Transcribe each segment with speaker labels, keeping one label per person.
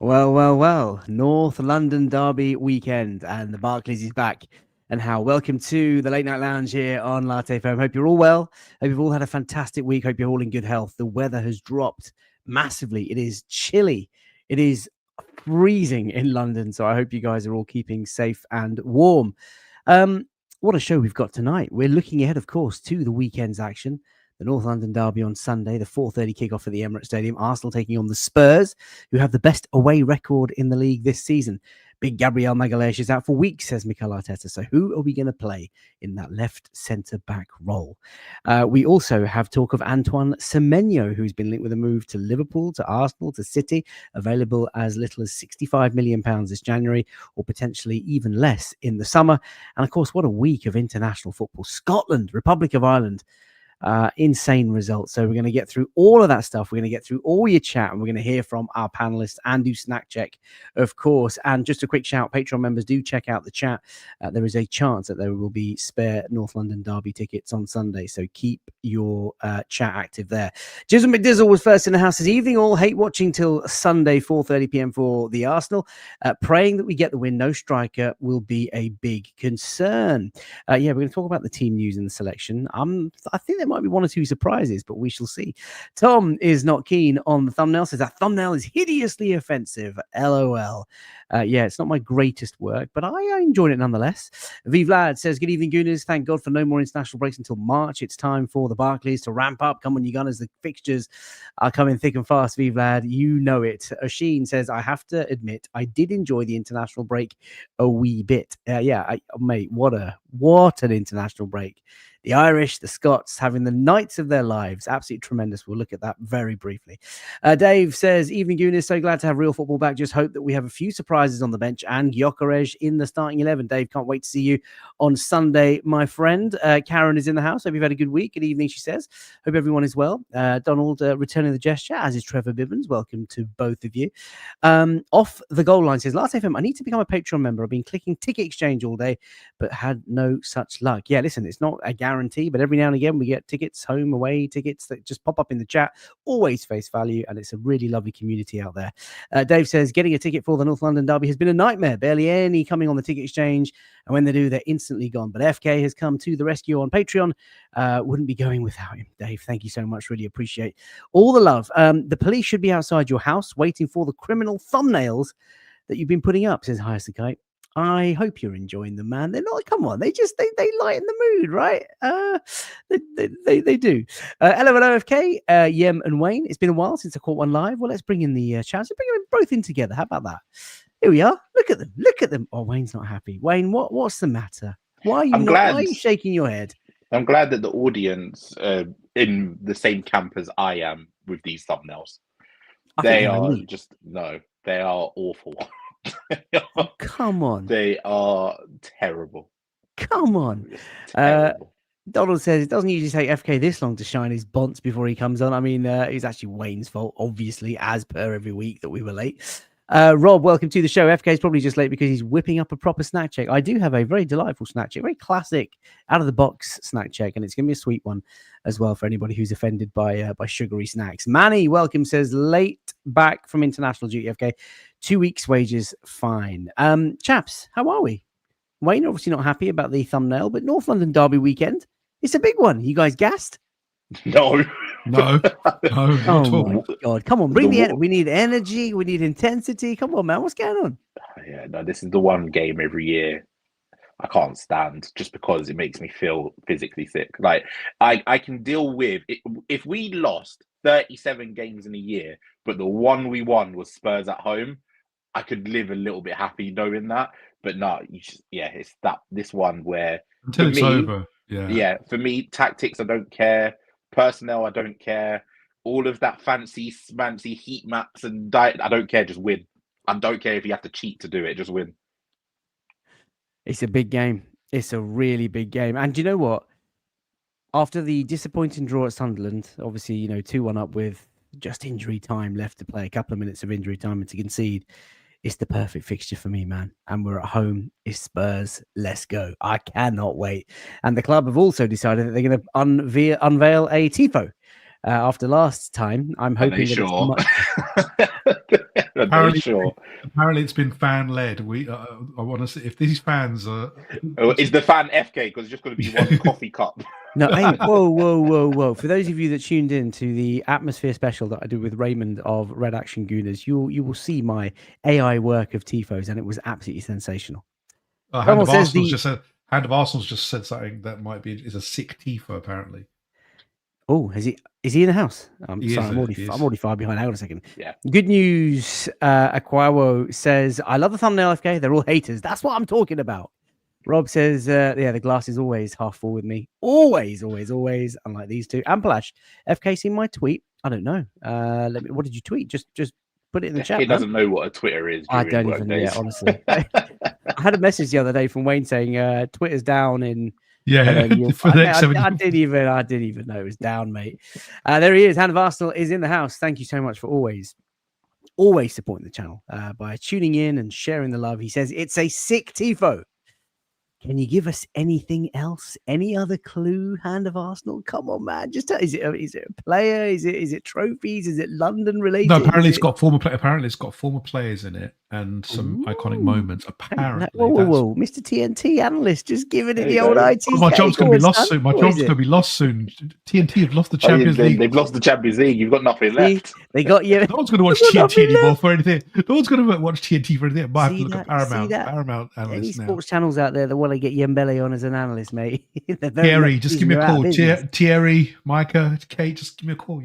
Speaker 1: Well. North London Derby weekend, and the Barclays is back. And how welcome to the Late Night Lounge here on Latte FM. Hope you're all well. Hope you've all had a fantastic week. Hope you're all in good health. The weather has dropped massively. It is chilly. It is freezing in London. So I hope you guys are all keeping safe and warm. What a show we've got tonight. We're looking ahead, of course, to the weekend's action. The North London Derby on Sunday, the 4:30 kickoff at the Emirates Stadium. Arsenal taking on the Spurs, who have the best away record in the league this season. Big Gabriel Magalhaes is out for weeks, says Mikel Arteta. So who are we going to play in that left centre-back role? We also have talk of Antoine Semenyo, who's been linked with a move to Liverpool, to Arsenal, to City, available as little as £65 million this January, or potentially even less in the summer. And of course, what a week of international football. Scotland, Republic of Ireland, insane results. So we're going to get through all of that stuff. We're going to get through all your chat, and we're going to hear from our panelists and do snack check, of course. And just a quick shout, Patreon members, do check out the chat. There is a chance that there will be spare North London Derby tickets on Sunday, so keep your chat active there. Jizzle McDizzle was first in the house this evening. All hate watching till Sunday 4:30 p.m. for the Arsenal. Praying that we get the win. No striker will be a big concern. We're going to talk about the team news and the selection. I think there might be one or two surprises, but we shall see. Tom is not keen on the thumbnail, says that thumbnail is hideously offensive. LOL. It's not my greatest work, but I enjoyed it nonetheless. V Vlad says, good evening, Gooners. Thank God for no more international breaks until March. It's time for the Barclays to ramp up. Come on, you Gunners. The fixtures are coming thick and fast, V Vlad. You know it. Osheen says, I have to admit, I did enjoy the international break a wee bit. Mate, what an international break. The Irish, the Scots having the nights of their lives. Absolutely tremendous. We'll look at that very briefly. Dave says, evening, Gooners. So glad to have real football back. Just hope that we have a few surprises on the bench and Gyökeres in the starting 11. Dave, can't wait to see you on Sunday, my friend. Karen is in the house. Hope you've had a good week. Good evening, she says. Hope everyone is well. Donald returning the gesture, as is Trevor Bibbins. Welcome to both of you. Off the goal line says, Last FM, I need to become a Patreon member. I've been clicking Ticket Exchange all day, but had no such luck. Yeah, listen, it's not a guarantee, but every now and again we get tickets, home, away tickets that just pop up in the chat. Always face value, and it's a really lovely community out there. Dave says, getting a ticket for the North London Derby has been a nightmare. Barely any coming on the Ticket Exchange, and when they do, they're instantly gone. But FK has come to the rescue on Patreon. Wouldn't be going without him. Dave, thank you so much. Really appreciate all the love. The police should be outside your house waiting for the criminal thumbnails that you've been putting up, says Highest Kite. I hope you're enjoying them, man. They're not, come on, they lighten the mood, right? They do. LFK, Yem and Wayne. It's been a while since I caught one live. Well, let's bring in the chat. So bring them both in together. How about that? Here we are. Look at them. Oh, Wayne's not happy. Wayne, what's the matter? Why are you shaking your head?
Speaker 2: I'm glad that the audience in the same camp as I am with these thumbnails. They are awful.
Speaker 1: Oh, come on.
Speaker 2: They are terrible.
Speaker 1: Come on. Donald says it doesn't usually take FK this long to shine his bonce before he comes on. I mean, it's actually Wayne's fault, obviously, as per every week that we were late. Rob, welcome to the show. FK is probably just late because he's whipping up a proper snack check. I do have a very delightful snack check, very classic, out-of-the-box snack check, and it's going to be a sweet one as well for anybody who's offended by sugary snacks. Manny, welcome, says late back from international duty, FK. 2 weeks' wages, fine. Chaps, how are we? Wayne, obviously not happy about the thumbnail, but North London Derby weekend, it's a big one. You guys gassed?
Speaker 2: No.
Speaker 3: Not at all.
Speaker 1: My God, come on, bring the energy. We need energy. We need intensity. Come on, man. What's going on?
Speaker 2: Yeah, no, this is the one game every year I can't stand just because it makes me feel physically sick. Like, I can deal with it. If we lost 37 games in a year, but the one we won was Spurs at home, I could live a little bit happy knowing that. But no, it's this one where
Speaker 3: until it's over.
Speaker 2: Yeah, for me, tactics, I don't care. Personnel, I don't care. All of that fancy heat maps and diet, I don't care. Just win. I don't care if you have to cheat to do it. Just win.
Speaker 1: It's a big game. It's a really big game. And do you know what? After the disappointing draw at Sunderland, obviously, 2-1 up with just injury time left to play, a couple of minutes of injury time and to concede, it's the perfect fixture for me, man. And we're at home. It's Spurs. Let's go. I cannot wait. And the club have also decided that they're going to unveil a Tifo after last time. I'm
Speaker 2: Are they
Speaker 1: hoping that
Speaker 2: sure?
Speaker 3: Apparently, it's been fan led. I want to see if these fans are.
Speaker 2: Is the fan FK? Because it's just going to be one coffee cup.
Speaker 1: No, hey, whoa. For those of you that tuned in to the Atmosphere special that I did with Raymond of Red Action Gooners, you will see my AI work of Tifos, and it was absolutely sensational.
Speaker 3: Hand of Arsenal's just said something that is a sick Tifo, apparently.
Speaker 1: Oh, is he in the house? I'm sorry, I'm already far behind. Hang on a second.
Speaker 2: Yeah.
Speaker 1: Good news. Aquawo says, I love the thumbnail, FK. They're all haters. That's what I'm talking about. Rob says, the glass is always half full with me. Always. Unlike these two. And Plash, FK seen my tweet? I don't know. What did you tweet? Just put it in the chat.
Speaker 2: He doesn't know what a Twitter is.
Speaker 1: I don't even know, honestly. I had a message the other day from Wayne saying, Twitter's down in...
Speaker 3: Yeah,
Speaker 1: for the next I didn't even know it was down, mate. There he is. Hand of Arsenal is in the house. Thank you so much for always supporting the channel by tuning in and sharing the love. He says it's a sick Tifo. Can you give us anything else? Any other clue? Hand of Arsenal? Come on, man. Just is it a player? Is it trophies? Is it London related?
Speaker 3: No, apparently it's got former players in it and some iconic moments. Apparently,
Speaker 1: whoa, Mr. TNT analyst, just giving it the old IT.
Speaker 3: My job's going to be lost soon. TNT have lost the Champions League.
Speaker 2: They've lost the Champions League. You've got nothing left.
Speaker 1: They got you.
Speaker 3: No one's going to watch TNT anymore for anything. No one's going to watch TNT for anything. I have to look at Paramount analysts.
Speaker 1: Any sports channels out there that want to get Yembele on as an analyst, mate?
Speaker 3: Thierry, just give me a call. Thierry, Micah, Kate, just give me a call.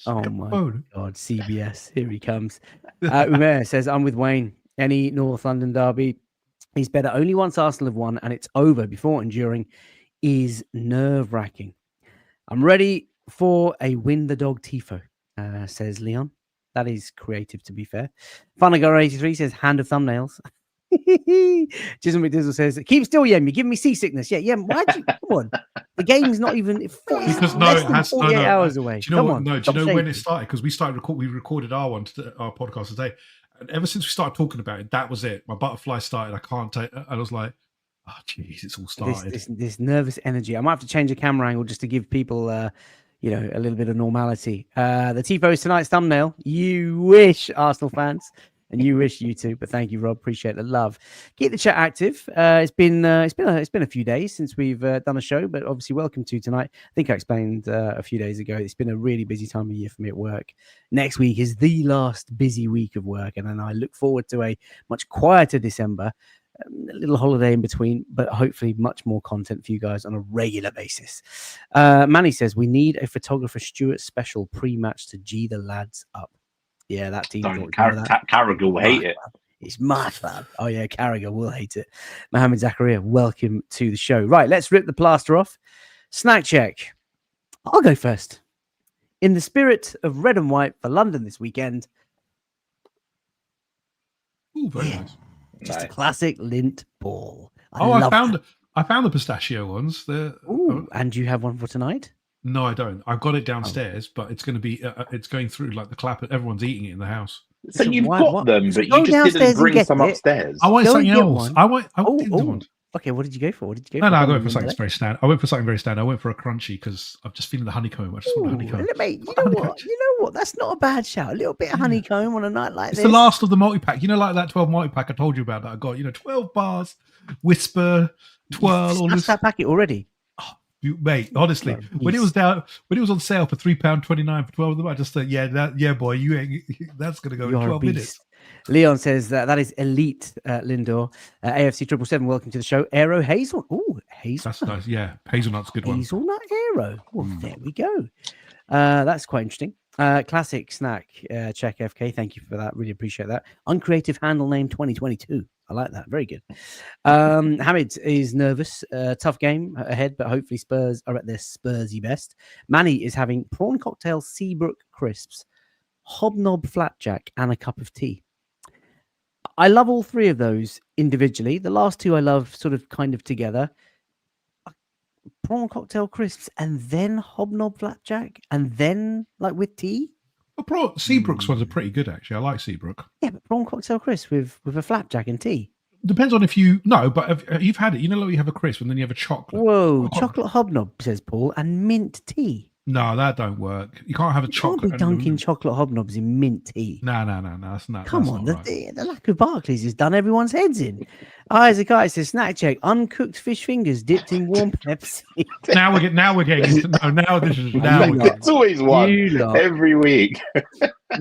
Speaker 1: Oh my God, CBS, here he comes. Umair says, I'm with Wayne. Any North London derby is better. Only once Arsenal have won, and it's over before and during is nerve-wracking. I'm ready for a win the dog Tifo, says Leon. That is creative, to be fair. Funagar83 says, hand of thumbnails. Chisholm McDizzle says, keep still, Yem. You're giving me seasickness. Yeah, Yem, why'd you come on? The game's not even 48 hours away.
Speaker 3: Do you know what? No, do you know when it started? Because we recorded our podcast today. And ever since we started talking about it, that was it. My butterfly started. I can't take. I was like, oh, jeez, it's all started.
Speaker 1: This nervous energy. I might have to change the camera angle just to give people, a little bit of normality. The Tifo is tonight's thumbnail. You wish, Arsenal fans, and you wish you too. But thank you, Rob. Appreciate the love. Keep the chat active. It's been a few days since we've done a show, but obviously welcome to tonight. I think I explained a few days ago. It's been a really busy time of year for me at work. Next week is the last busy week of work, and then I look forward to a much quieter December, a little holiday in between, but hopefully much more content for you guys on a regular basis. Manny says we need a photographer Stuart special pre-match to G the lads up. Yeah, that team.
Speaker 2: Carragher will hate it.
Speaker 1: It's my fab. Oh, yeah, Carragher will hate it. Mohammed Zakaria, welcome to the show. Right, let's rip the plaster off. Snack check. I'll go first. In the spirit of red and white for London this weekend.
Speaker 3: Ooh, very nice.
Speaker 1: Just a classic lint ball.
Speaker 3: I found the pistachio ones.
Speaker 1: And you have one for tonight?
Speaker 3: No, I don't. I've got it downstairs, but it's going to be it's going through like the clap. Everyone's eating it in the house.
Speaker 2: So you've got them, but you just didn't bring some upstairs.
Speaker 3: I want something else. I want.
Speaker 1: Okay, what did you go for? No,
Speaker 3: I went for something very standard. I went for a crunchy because I'm just feeling the honeycomb. I just want honeycomb.
Speaker 1: Mate, you know what? That's not a bad shout. A little bit of honeycomb on a night like this.
Speaker 3: It's the last of the multi-pack. Like that 12 multi-pack I told you about that I got. 12 bars, whisper, twirl. All this.
Speaker 1: That packet already.
Speaker 3: Mate, honestly, when it was on sale for £3.29 for 12 of them, I just thought, boy, that's gonna go in 12 minutes.
Speaker 1: Leon says that is elite, Lindor. AFC 777, welcome to the show. Aero Hazel. Oh, hazelnut.
Speaker 3: That's nice. Yeah, hazelnut's a good one.
Speaker 1: Hazelnut Aero. Well, there we go. That's quite interesting. Classic snack check, FK. Thank you for that. Really appreciate that. Uncreative handle name 2022. I like that. Very good. Hamid is nervous. Tough game ahead, but hopefully Spurs are at their Spursy best. Manny is having prawn cocktail Seabrook crisps, hobnob flapjack, and a cup of tea. I love all three of those individually. The last two I love sort of kind of together. Prawn cocktail crisps and then hobnob flapjack and then like with tea.
Speaker 3: Seabrook's ones are pretty good, actually. I like Seabrook.
Speaker 1: Yeah, but prawn cocktail crisp with a flapjack and tea.
Speaker 3: Depends on if you... No, but if you've had it. Like you have a crisp and then you have a chocolate.
Speaker 1: Whoa, chocolate hobnob, says Paul, and mint tea.
Speaker 3: No, that don't work. You can't have a
Speaker 1: You
Speaker 3: chocolate.
Speaker 1: can't be dunking chocolate hobnobs in mint tea.
Speaker 3: No. That's not.
Speaker 1: Come
Speaker 3: that's
Speaker 1: on,
Speaker 3: not
Speaker 1: the,
Speaker 3: right.
Speaker 1: the lack of Barclays has done everyone's heads in. Isaac Ice says snack check: uncooked fish fingers dipped in warm Pepsi.
Speaker 3: Now we're getting into now this is
Speaker 1: You
Speaker 3: now we're
Speaker 1: lot.
Speaker 3: getting,
Speaker 2: It's always one
Speaker 1: You lot.
Speaker 2: every week.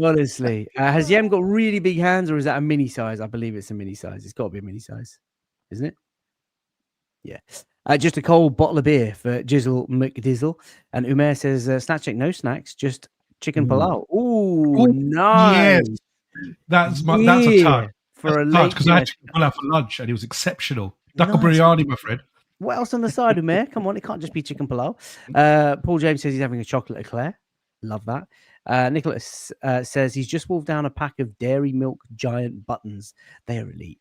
Speaker 1: Honestly, has Yem got really big hands, or is that a mini size? I believe it's a mini size. It's got to be a mini size, isn't it? Yeah. Just a cold bottle of beer for Jizzle McDizzle. And Umair says, snack check, no snacks, just chicken palau. Ooh, nice.
Speaker 3: yes. That's a touch.
Speaker 1: For a
Speaker 3: touch
Speaker 1: late
Speaker 3: because I had to pull out for lunch and it was exceptional. Duck
Speaker 1: Nice.
Speaker 3: biryani, my friend.
Speaker 1: What else on the side, Umair? Come on, it can't just be chicken palau. Paul James says he's having a chocolate eclair. Love that. Nicholas says he's just wolfed down a pack of Dairy Milk Giant Buttons. They are elite.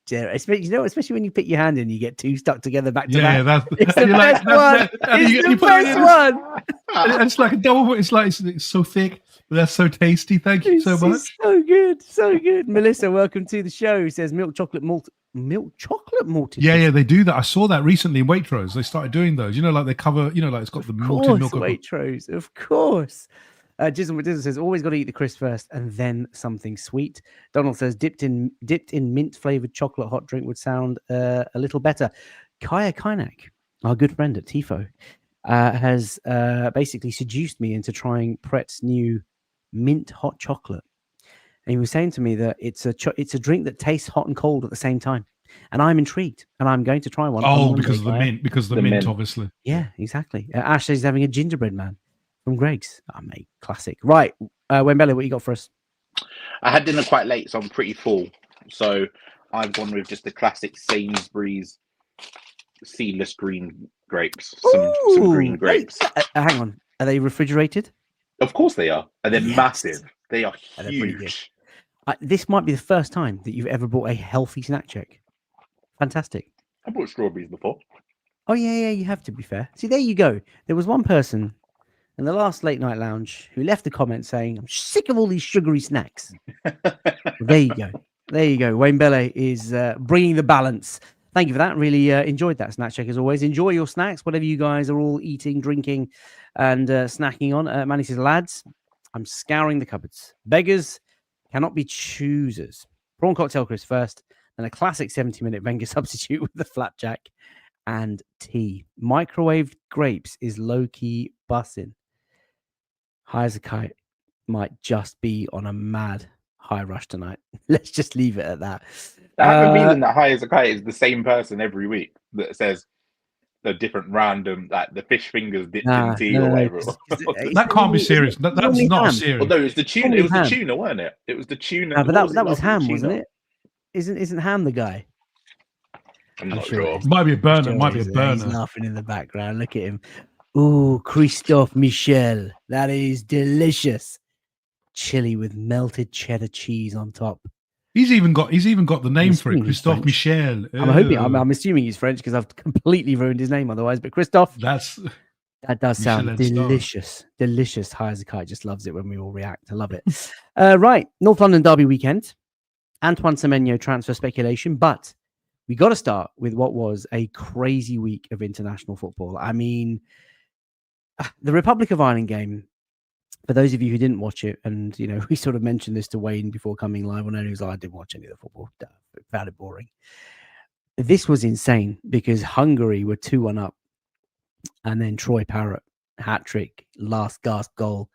Speaker 1: Especially when you put your hand in, you get two stuck together back to back.
Speaker 3: That's
Speaker 1: It's the best one. It's the best one.
Speaker 3: And it's like a double. It's so thick, but that's so tasty. Thank you so much.
Speaker 1: So good, so good. Melissa, welcome to the show. Says milk chocolate malted.
Speaker 3: Yeah, they do that. I saw that recently in Waitrose. They started doing those. Like they cover. Like it's got the malted milk.
Speaker 1: Waitrose, of course. Jizzle says always got to eat the crisp first and then something sweet. Donald says dipped in mint flavored chocolate hot drink would sound a little better. Kaya Kainak, our good friend at Tifo, has basically seduced me into trying Pret's new mint hot chocolate. And he was saying to me that it's a drink that tastes hot and cold at the same time. And I'm intrigued, and I'm going to try one.
Speaker 3: Oh, because of the mint, mint, obviously.
Speaker 1: Yeah, exactly. Ash says he's having a gingerbread man from Greg's. Oh, mate, classic. Right, Wembele, what you got for us?
Speaker 2: I had dinner quite late, so I'm pretty full. So I've gone with just the classic Sainsbury's seedless green grapes. Some green grapes.
Speaker 1: Hang on, are they refrigerated?
Speaker 2: Of course they are, and they're massive. They are
Speaker 1: huge. This might be the first time that you've ever bought a healthy snack check. Fantastic.
Speaker 2: I bought strawberries before.
Speaker 1: Oh yeah, you have, to be fair. See, there you go. There was one person in the last late night lounge who left a comment saying, I'm sick of all these sugary snacks. There you go. Wembele is bringing the balance. Thank you for that. Really enjoyed that snack check as always. Enjoy your snacks, whatever you guys are all eating, drinking, and snacking on. Manny says, lads, I'm scouring the cupboards. Beggars cannot be choosers. Prawn cocktail crisp first, then a classic 70-minute Wenger substitute with the flapjack and tea. Microwaved grapes is low-key bussing. High as a kite might just be on a mad high rush tonight. Let's just leave it at that.
Speaker 2: I have a feeling that High as a Kite is the same person every week that says the different random, like the fish fingers dipped in tea or whatever.
Speaker 3: That can't be serious. That's not serious.
Speaker 2: Although it's the tuna, the tuna, wasn't it? It was the tuna.
Speaker 1: No, but that was Ham, wasn't it? Isn't Ham the guy?
Speaker 2: I'm not sure.
Speaker 3: Might be a burner.
Speaker 1: He's laughing in the background. Look at him. Ooh, Christophe Michel. That is delicious. Chili with melted cheddar cheese on top.
Speaker 3: He's even got the name for it, Christophe Michel.
Speaker 1: I'm assuming he's French because I've completely ruined his name otherwise. But Christophe, that does sound delicious. Delicious. High as a Kite just loves it when we all react. I love it. Right, North London Derby weekend. Antoine Semenyo transfer speculation, but we got to start with what was a crazy week of international football. I mean, the Republic of Ireland game. For those of you who didn't watch it, and we sort of mentioned this to Wayne before coming live on News, I didn't watch any of the football. Found it boring. This was insane because Hungary were 2-1 up, and then Troy Parrott hat trick, last gasp goal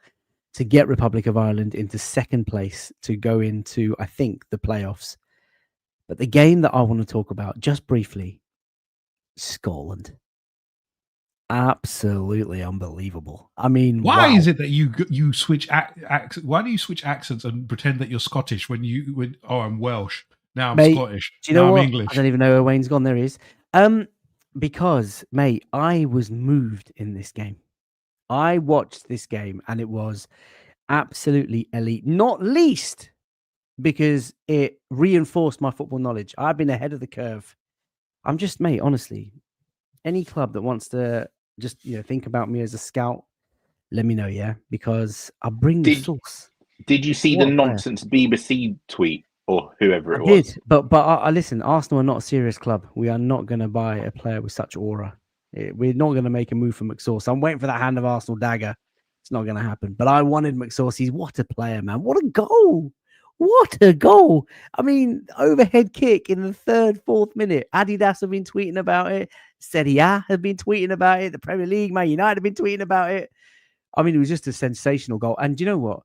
Speaker 1: to get Republic of Ireland into second place to go into, I think, the playoffs. But the game that I want to talk about just briefly, Scotland. Absolutely unbelievable. I mean,
Speaker 3: why is it that you switch accents? Why do you switch accents and pretend that you're Scottish when I'm Welsh, now I'm Scottish,
Speaker 1: do you know
Speaker 3: now
Speaker 1: what?
Speaker 3: I'm English?
Speaker 1: I don't even know where Wayne's gone. There he is. Because mate, I was moved in this game. I watched this game and it was absolutely elite. Not least because it reinforced my football knowledge. I've been ahead of the curve. I'm just, mate, honestly, any club that wants to just think about me as a scout, let me know, yeah, because I bring the sauce.
Speaker 2: Did you see the nonsense BBC tweet or whoever it was?
Speaker 1: I did, but I listen. Arsenal are not a serious club. We are not going to buy a player with such aura. We're not going to make a move for McSauce. I'm waiting for that hand of Arsenal dagger It's not going to happen. But I wanted McSaucy's. What a player, man. What a goal. What a goal. I mean, overhead kick in the 3rd, 4th minute. Adidas have been tweeting about it. Serie A have been tweeting about it. The Premier League, Man United have been tweeting about it. I mean, it was just a sensational goal. And do you know what?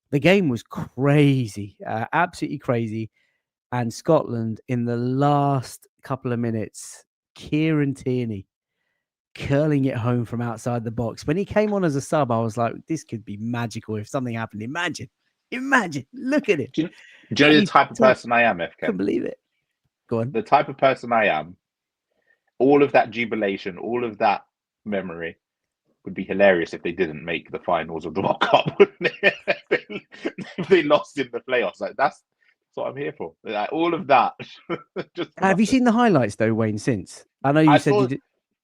Speaker 1: The game was crazy, absolutely crazy. And Scotland, in the last couple of minutes, Kieran Tierney curling it home from outside the box. When he came on as a sub, I was like, this could be magical if something happened. Imagine, look at it.
Speaker 2: Do you know the type of person I am, FK?
Speaker 1: Couldn't believe it. Go on.
Speaker 2: The type of person I am, all of that jubilation, all of that memory would be hilarious if they didn't make the finals of the World Cup. If they lost in the playoffs. Like, that's what I'm here for. Like, all of that.
Speaker 1: Have you seen the highlights though, Wayne? Since I know you said you did.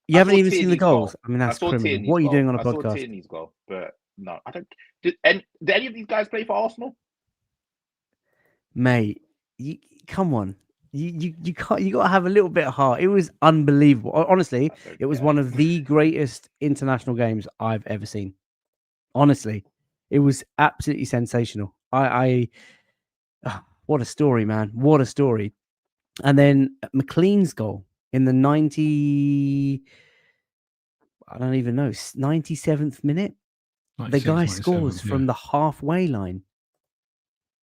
Speaker 1: You haven't even seen the goals. I mean, that's criminal. What are you doing on a podcast?
Speaker 2: I saw Tierney's goal, but no, I don't. Did any of these guys play for Arsenal?
Speaker 1: Mate, come on. You can't. You got to have a little bit of heart. It was unbelievable. Honestly, it was one of the greatest international games I've ever seen. Honestly, it was absolutely sensational. What a story, man! What a story. And then McLean's goal in the 97th minute. The guy scores from the halfway line.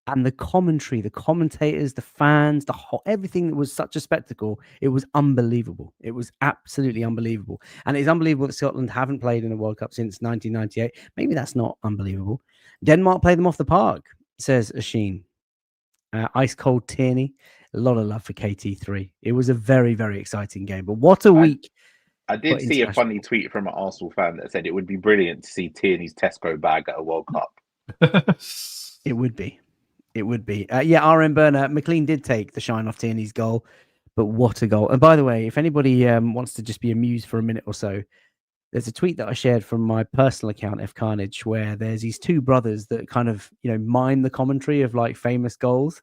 Speaker 1: And the commentary, the commentators, the fans, everything that was such a spectacle, it was unbelievable. It was absolutely unbelievable. And it's unbelievable that Scotland haven't played in a World Cup since 1998. Maybe that's not unbelievable. Denmark played them off the park, says Asheen. Ice cold Tierney. A lot of love for KT3. It was a very, very exciting game. But what a week.
Speaker 2: I did see a funny tweet from an Arsenal fan that said it would be brilliant to see Tierney's Tesco bag at a World Cup.
Speaker 1: It would be. It would be. RM Burner, McLean did take the shine off Tierney's goal, but what a goal. And by the way, if anybody wants to just be amused for a minute or so, there's a tweet that I shared from my personal account, F Carnage, where there's these two brothers that kind of, mine the commentary of like famous goals.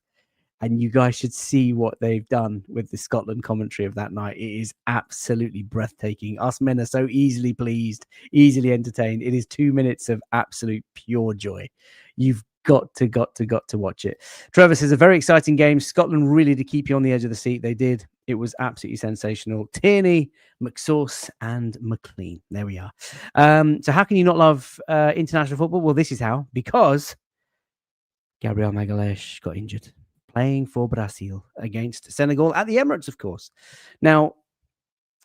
Speaker 1: And you guys should see what they've done with the Scotland commentary of that night. It is absolutely breathtaking. Us men are so easily pleased, easily entertained. It is 2 minutes of absolute pure joy. You've got to watch it. Trevor says, a very exciting game. Scotland really did keep you on the edge of the seat. They did. It was absolutely sensational. Tierney, McSauce, and McLean. There we are. So how can you not love international football? Well, this is how. Because Gabriel Magalhaes got injured playing for Brazil against Senegal at the Emirates, of course. Now,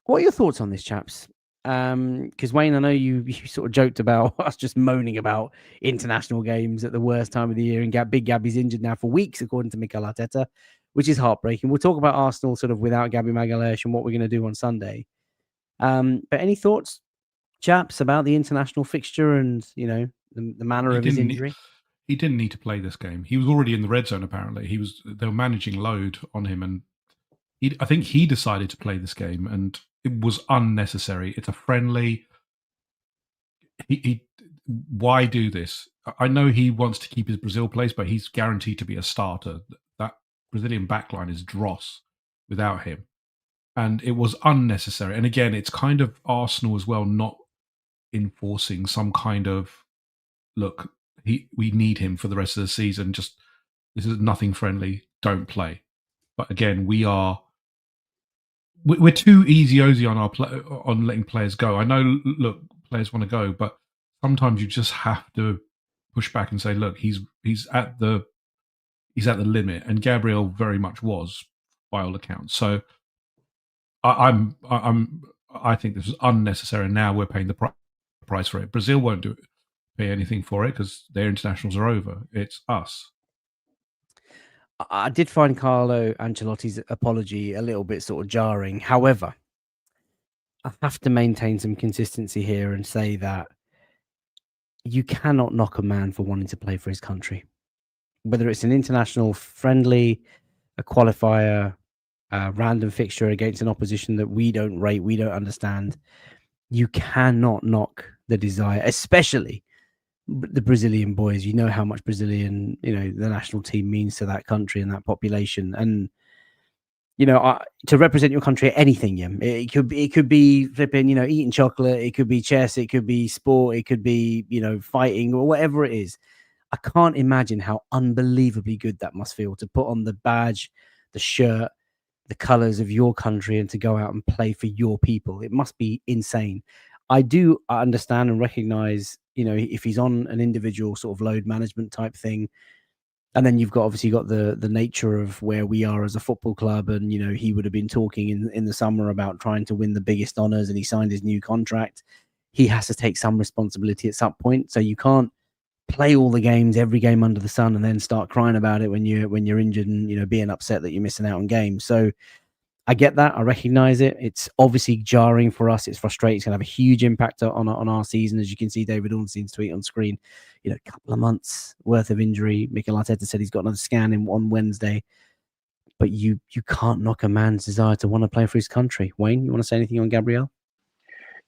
Speaker 1: what are your thoughts on this, chaps? Because Wayne, I know you sort of joked about us just moaning about international games at the worst time of the year, and Big Gabby's injured now for weeks, according to Mikel Arteta, which is heartbreaking. We'll talk about Arsenal sort of without Gabby Magalhaes and what we're going to do on Sunday. But any thoughts, chaps, about the international fixture and the manner of his injury?
Speaker 3: He didn't need to play this game. He was already in the red zone. Apparently, they were managing load on him, and I think he decided to play this game, and it was unnecessary. It's a friendly. Why do this? I know he wants to keep his Brazil place, but he's guaranteed to be a starter. That Brazilian backline is dross without him, and it was unnecessary. And again, it's kind of Arsenal as well, not enforcing some kind of look. We need him for the rest of the season. Just this is nothing friendly. Don't play. But again, we're too easy on on letting players go. I know, look, players want to go, but sometimes you just have to push back and say, look, he's at the limit, and Gabriel very much was by all accounts. So I think this is unnecessary. And now we're paying the price for it. Brazil won't pay anything for it because their internationals are over. It's us.
Speaker 1: I did find Carlo Ancelotti's apology a little bit sort of jarring. However, I have to maintain some consistency here and say that you cannot knock a man for wanting to play for his country. Whether it's an international friendly, a qualifier, a random fixture against an opposition that we don't rate, we don't understand, you cannot knock the desire, especially the Brazilian boys. You know how much Brazilian, the national team means to that country and that population. And to represent your country at anything, yeah. It could be flipping, eating chocolate. It could be chess. It could be sport. It could be, fighting or whatever it is. I can't imagine how unbelievably good that must feel to put on the badge, the shirt, the colors of your country and to go out and play for your people. It must be insane. I do understand and recognize, if he's on an individual sort of load management type thing, and then you've obviously got the nature of where we are as a football club. And, he would have been talking in the summer about trying to win the biggest honors, and he signed his new contract. He has to take some responsibility at some point. So you can't play all the games, every game under the sun, and then start crying about it when you're injured and, being upset that you're missing out on games. So I get that. I recognize it. It's obviously jarring for us. It's frustrating. It's going to have a huge impact on our season. As you can see, David Ornstein's tweet on screen, a couple of months worth of injury. Mikel Arteta said he's got another scan on Wednesday. But you can't knock a man's desire to want to play for his country. Wayne, you want to say anything on Gabriel?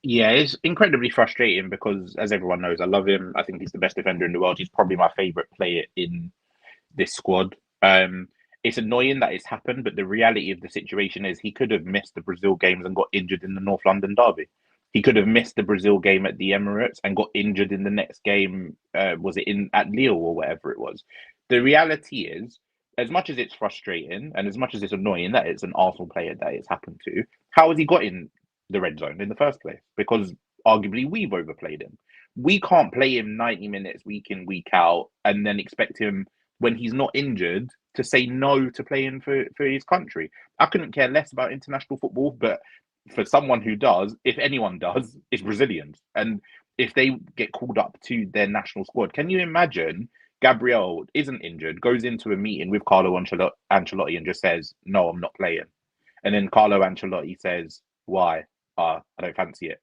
Speaker 2: Yeah, it's incredibly frustrating because, as everyone knows, I love him. I think he's the best defender in the world. He's probably my favourite player in this squad. It's annoying that it's happened, but the reality of the situation is he could have missed the Brazil games and got injured in the North London derby. He could have missed the Brazil game at the Emirates and got injured in the next game. Was it at Lille or whatever it was? The reality is, as much as it's frustrating and as much as it's annoying that it's an Arsenal player that it's happened to, how has he got in the red zone in the first place? Because arguably we've overplayed him. We can't play him 90 minutes week in, week out, and then expect him, when he's not injured, to say no to playing for his country. I couldn't care less about international football, but for someone who does, if anyone does, it's Brazilians. And if they get called up to their national squad, can you imagine Gabriel isn't injured, goes into a meeting with Carlo Ancelotti and just says, no, I'm not playing. And then Carlo Ancelotti says, why? I don't fancy it.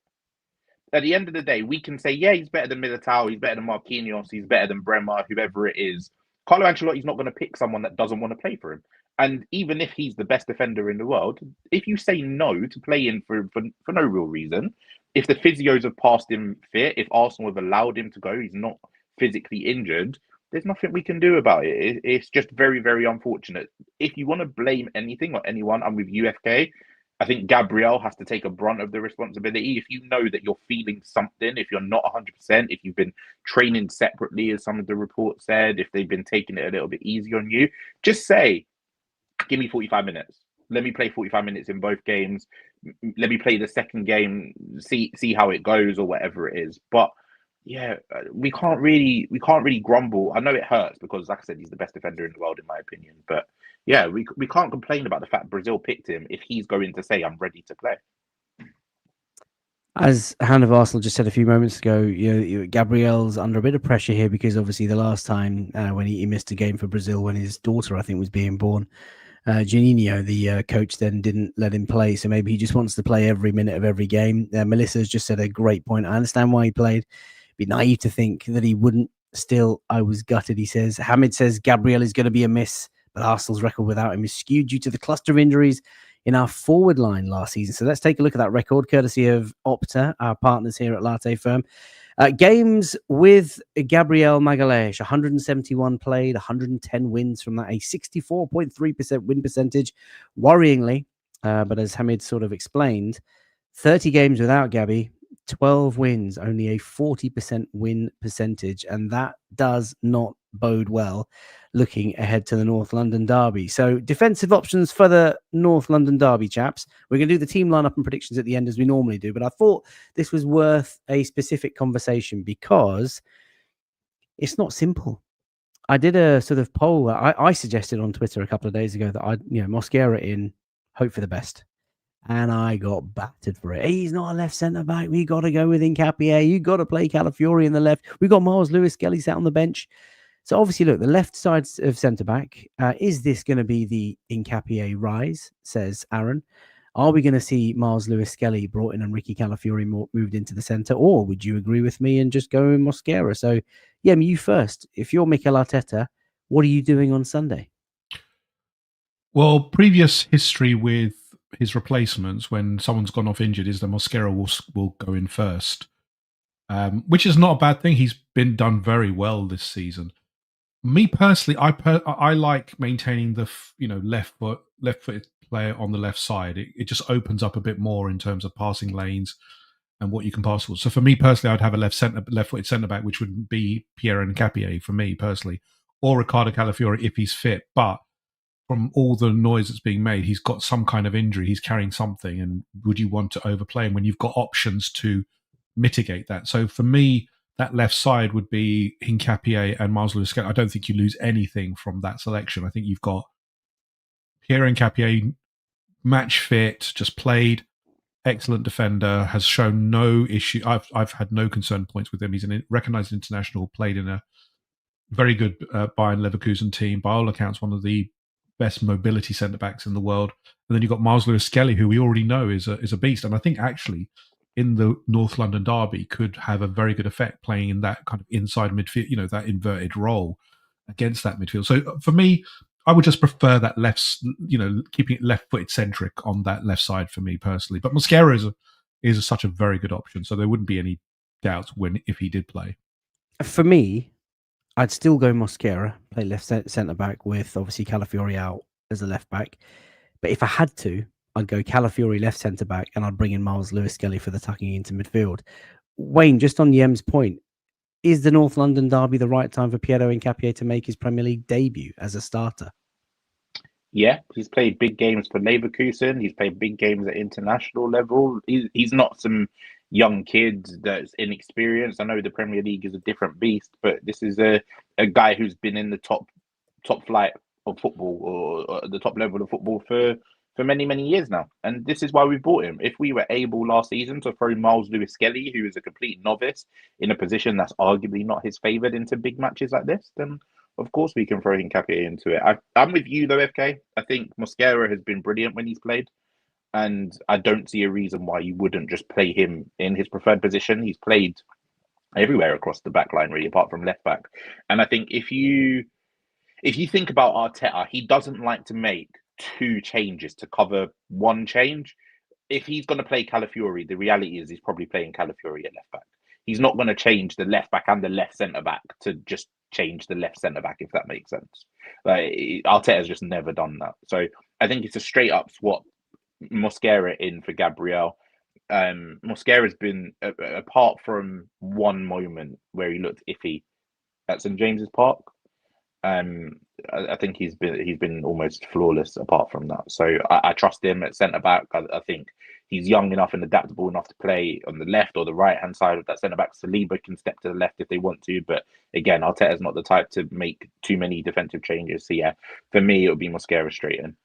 Speaker 2: At the end of the day, we can say, yeah, he's better than Militao, he's better than Marquinhos, he's better than Bremer, whoever it is. Carlo Ancelotti's not going to pick someone that doesn't want to play for him. And even if he's the best defender in the world, if you say no to play in for no real reason, if the physios have passed him fit, if Arsenal have allowed him to go, he's not physically injured, there's nothing we can do about it. It's just very, very unfortunate. If you want to blame anything or anyone, I'm with UFK. I think Gabriel has to take a brunt of the responsibility. If you know that you're feeling something, if you're not 100%, if you've been training separately, as some of the reports said, if they've been taking it a little bit easy on you, just say, give me 45 minutes. Let me play 45 minutes in both games. Let me play the second game, see how it goes or whatever it is. But yeah, we can't really grumble. I know it hurts because, like I said, he's the best defender in the world, in my opinion. But yeah, we can't complain about the fact Brazil picked him if he's going to say, I'm ready to play.
Speaker 1: As Hound of Arsenal just said a few moments ago, Gabriel's under a bit of pressure here because obviously the last time when he missed a game for Brazil when his daughter, I think, was being born, Juninho, the coach, then didn't let him play. So maybe he just wants to play every minute of every game. Melissa's just said a great point. I understand why he played. It'd be naive to think that he wouldn't. Still, I was gutted, he says. Hamid says Gabriel is going to be a miss, but Arsenal's record without him is skewed due to the cluster of injuries in our forward line last season. So let's take a look at that record, courtesy of Opta, our partners here at Latte Firm. Games with Gabriel Magalhaes, 171 played, 110 wins from that, a 64.3% win percentage. Worryingly, but as Hamid sort of explained, 30 games without Gabby, 12 wins, only a 40% win percentage. And that does not bode well looking ahead to the North London derby. So defensive options for the North London derby, chaps. We're going to do the team lineup and predictions at the end as we normally do, but I thought this was worth a specific conversation because it's not simple. I did a sort of poll. I suggested on Twitter a couple of days ago that Mosquera in, hope for the best. And I got battered for it. He's not a left centre back. We got to go with Nkapie. You got to play Calafiori in the left. We got Miles Lewis-Skelly sat on the bench. So obviously, look, the left side of centre back. Is this going to be the Nkapie rise? Says Aaron. Are we going to see Miles Lewis-Skelly brought in and Ricky Calafiori moved into the centre, or would you agree with me and just go with Mosquera? So, yeah, you first. If you're Mikel Arteta, what are you doing on Sunday?
Speaker 3: Well, previous history with his replacements when someone's gone off injured is that Mosquera will go in first, which is not a bad thing. He's been done very well this season. Me personally, I like maintaining the left-footed player on the left side. It just opens up a bit more in terms of passing lanes and what you can pass for. So for me personally, I'd have a left-footed centre back, which would be Pierre Nkapie for me personally, or Ricardo Calafiori if he's fit. But from all the noise that's being made, he's got some kind of injury. He's carrying something, and would you want to overplay him when you've got options to mitigate that? So for me, that left side would be Nkapie and Miles Lewis-Skelly. I don't think you lose anything from that selection. I think you've got Pierre Nkapie, match fit, just played, excellent defender, has shown no issue. I've had no concern points with him. He's a recognised international, played in a very good Bayern Leverkusen team. By all accounts, one of the best mobility centre-backs in the world. And then you've got Miles Lewis-Skelly, who we already know is a beast. And I think actually in the North London derby could have a very good effect playing in that kind of inside midfield, that inverted role against that midfield. So for me, I would just prefer that left, keeping it left-footed centric on that left side for me personally. But Mosquera is such a very good option, so there wouldn't be any doubts if he did play.
Speaker 1: For me, I'd still go Mosquera, play left centre back with obviously Calafiori out as a left back. But if I had to, I'd go Calafiori left centre back, and I'd bring in Miles Lewis-Skelly for the tucking into midfield. Wayne, just on Yem's point, is the North London derby the right time for Piero Nkapie to make his Premier League debut as a starter?
Speaker 2: Yeah, he's played big games for Leverkusen. He's played big games at international level. He's not some young kid that's inexperienced. I know the Premier League is a different beast, but this is a guy who's been in the top flight of football or the top level of football for many, many years now. And this is why we bought him. If we were able last season to throw Miles Lewis-Skelly, who is a complete novice, in a position that's arguably not his favoured into big matches like this, then of course we can throw Nkapie into it. I'm with you though, FK. I think Mosquera has been brilliant when he's played. And I don't see a reason why you wouldn't just play him in his preferred position. He's played everywhere across the back line, really, apart from left back. And I think if you think about Arteta, he doesn't like to make two changes to cover one change. If he's going to play Calafiori, the reality is he's probably playing Calafiori at left back. He's not going to change the left back and the left centre back to just change the left centre back, if that makes sense. Arteta's just never done that. So I think it's a straight up swap. Mosquera in for Gabriel. Mosquera's been, apart from one moment where he looked iffy at St James's Park, I think he's been almost flawless apart from that. So I trust him at centre back. I think he's young enough and adaptable enough to play on the left or the right hand side of that centre back. Saliba can step to the left if they want to, but again, Arteta's not the type to make too many defensive changes. So yeah, for me, it would be Mosquera straight in.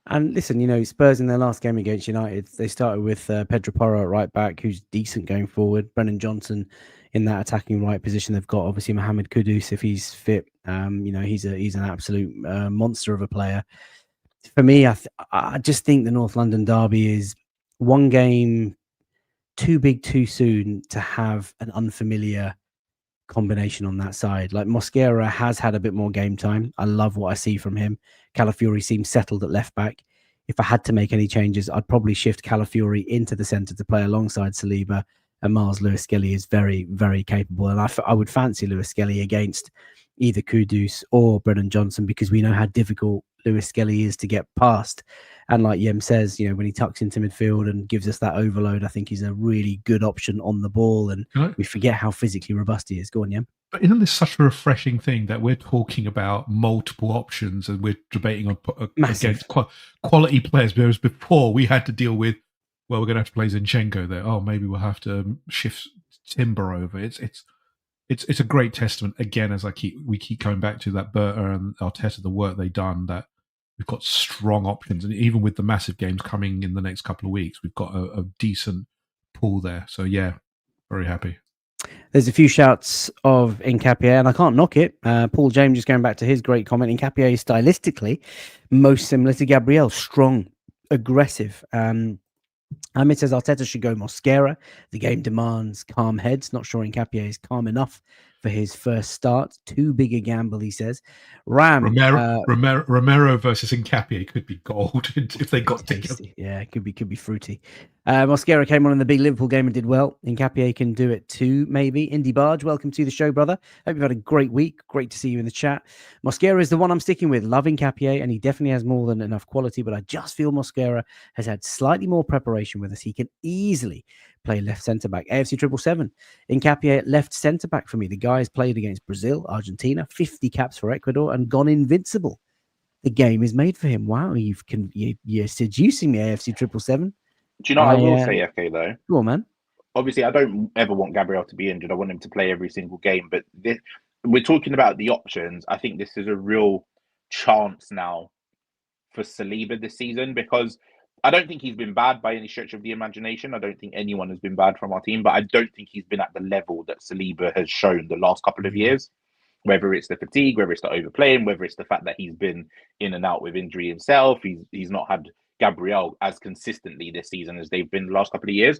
Speaker 1: And listen, Spurs in their last game against United, they started with Pedro Porro at right back, who's decent going forward. Brennan Johnson in that attacking right position. They've got obviously Mohamed Kudus if he's fit. He's an absolute monster of a player. For me, I just think the North London derby is one game too big too soon to have an unfamiliar combination on that side. Like Mosquera has had a bit more game time. I love what I see from him. Calafiori seems settled at left back. If I had to make any changes, I'd probably shift Calafiori into the centre to play alongside Saliba, and Miles Lewis-Skelly is very, very capable. And I would fancy Lewis-Skelly against either Kudus or Brennan Johnson, because we know how difficult Lewis-Skelly is to get past. And like Yem says, when he tucks into midfield and gives us that overload, I think he's a really good option on the ball. And we forget how physically robust he is. Go on, Yem.
Speaker 3: But isn't this such a refreshing thing that we're talking about multiple options and we're debating on against quality players? Whereas before we had to deal with, we're going to have to play Zinchenko there. Oh, maybe we'll have to shift Timber over. It's a great testament again, as we keep coming back to that Berta and Arteta, the work they've done, that we've got strong options, and even with the massive games coming in the next couple of weeks, we've got a decent pool there. So yeah, very happy.
Speaker 1: There's a few shouts of Nkapie, and I can't knock it. Paul James, just going back to his great comment, Nkapie is stylistically most similar to Gabriel, strong, aggressive. Amit says Arteta should go Mosquera. The game demands calm heads. Not sure Nkapie is calm enough for his first start. Too big a gamble, he says.
Speaker 3: Romero versus Nkapie could be gold if they got together.
Speaker 1: Yeah, it could be fruity. Mosquera came on in the big Liverpool game and did well. Nkapie can do it too, maybe. Indy Barge, welcome to the show, brother. Hope you've had a great week. Great to see you in the chat. Mosquera is the one I'm sticking with. Loving Nkapie, and he definitely has more than enough quality, but I just feel Mosquera has had slightly more preparation with us. He can easily play left centre-back. AFC 777. Nkapie at left centre-back for me. The guy has played against Brazil, Argentina, 50 caps for Ecuador, and gone invincible. The game is made for him. Wow, you're seducing me, AFC 777.
Speaker 2: Do you know what I will say, FK, though?
Speaker 1: Go on, man.
Speaker 2: Obviously, I don't ever want Gabriel to be injured. I want him to play every single game. But we're talking about the options. I think this is a real chance now for Saliba this season, because I don't think he's been bad by any stretch of the imagination. I don't think anyone has been bad from our team, but I don't think he's been at the level that Saliba has shown the last couple of years. Whether it's the fatigue, whether it's the overplaying, whether it's the fact that he's been in and out with injury himself. He's not had Gabriel as consistently this season as they've been the last couple of years.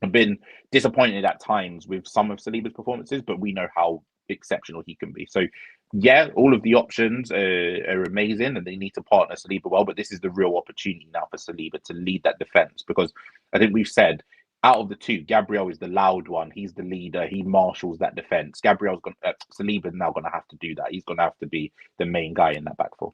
Speaker 2: I've been disappointed at times with some of Saliba's performances, but we know how exceptional he can be. So, yeah, all of the options are amazing, and they need to partner Saliba well. But this is the real opportunity now for Saliba to lead that defense, because I think we've said out of the two, Gabriel is the loud one. He's the leader. He marshals that defense. Saliba's now going to have to do that. He's going to have to be the main guy in that back four.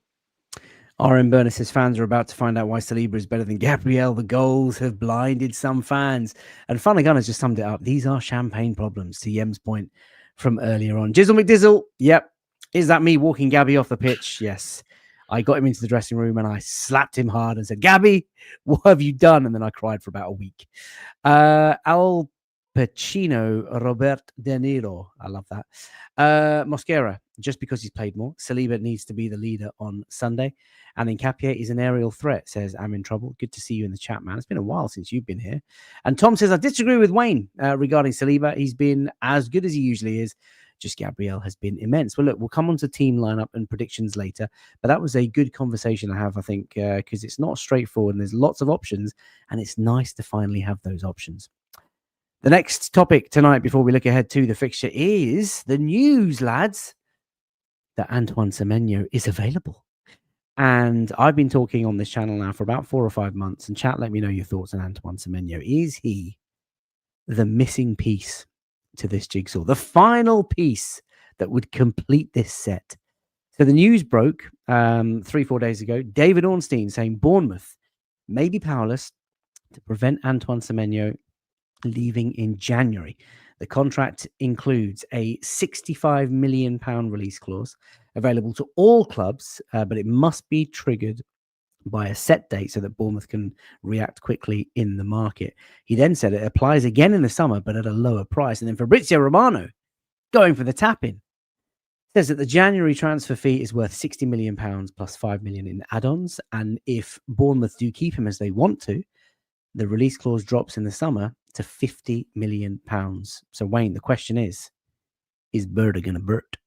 Speaker 1: RM Burner says fans are about to find out why Saliba is better than Gabriel. The goals have blinded some fans. And Funnigan has just summed it up. These are champagne problems, to Yem's point from earlier on. Jizzle McDizzle. Yep. Is that me walking Gabby off the pitch? Yes. I got him into the dressing room and I slapped him hard and said, Gabby, what have you done? And then I cried for about a week. Al Pacino, Robert De Niro. I love that. Mosquera, just because he's played more. Saliba needs to be the leader on Sunday. And Nkapie is an aerial threat, says I'm in trouble. Good to see you in the chat, man. It's been a while since you've been here. And Tom says, I disagree with Wayne regarding Saliba. He's been as good as he usually is. Just Gabriel has been immense. Well, look, we'll come on to team lineup and predictions later. But that was a good conversation to have, I think, because it's not straightforward and there's lots of options. And it's nice to finally have those options. The next topic tonight, before we look ahead to the fixture, is the news, lads, that Antoine Semenyo is available. And I've been talking on this channel now for about 4 or 5 months. And chat, let me know your thoughts on Antoine Semenyo. Is he the missing piece to this jigsaw? The final piece that would complete this set? So the news broke 3-4 days ago. David Ornstein saying Bournemouth may be powerless to prevent Antoine Semenyo leaving in January. The contract includes a £65 million release clause available to all clubs, but it must be triggered by a set date so that Bournemouth can react quickly in the market. He then said it applies again in the summer, but at a lower price. And then Fabrizio Romano, going for the tap-in, says that the January transfer fee is worth £60 million plus £5 million in add-ons. And if Bournemouth do keep him as they want to, the release clause drops in the summer to £50 million. So, Wayne, the question is Bird going to Bert?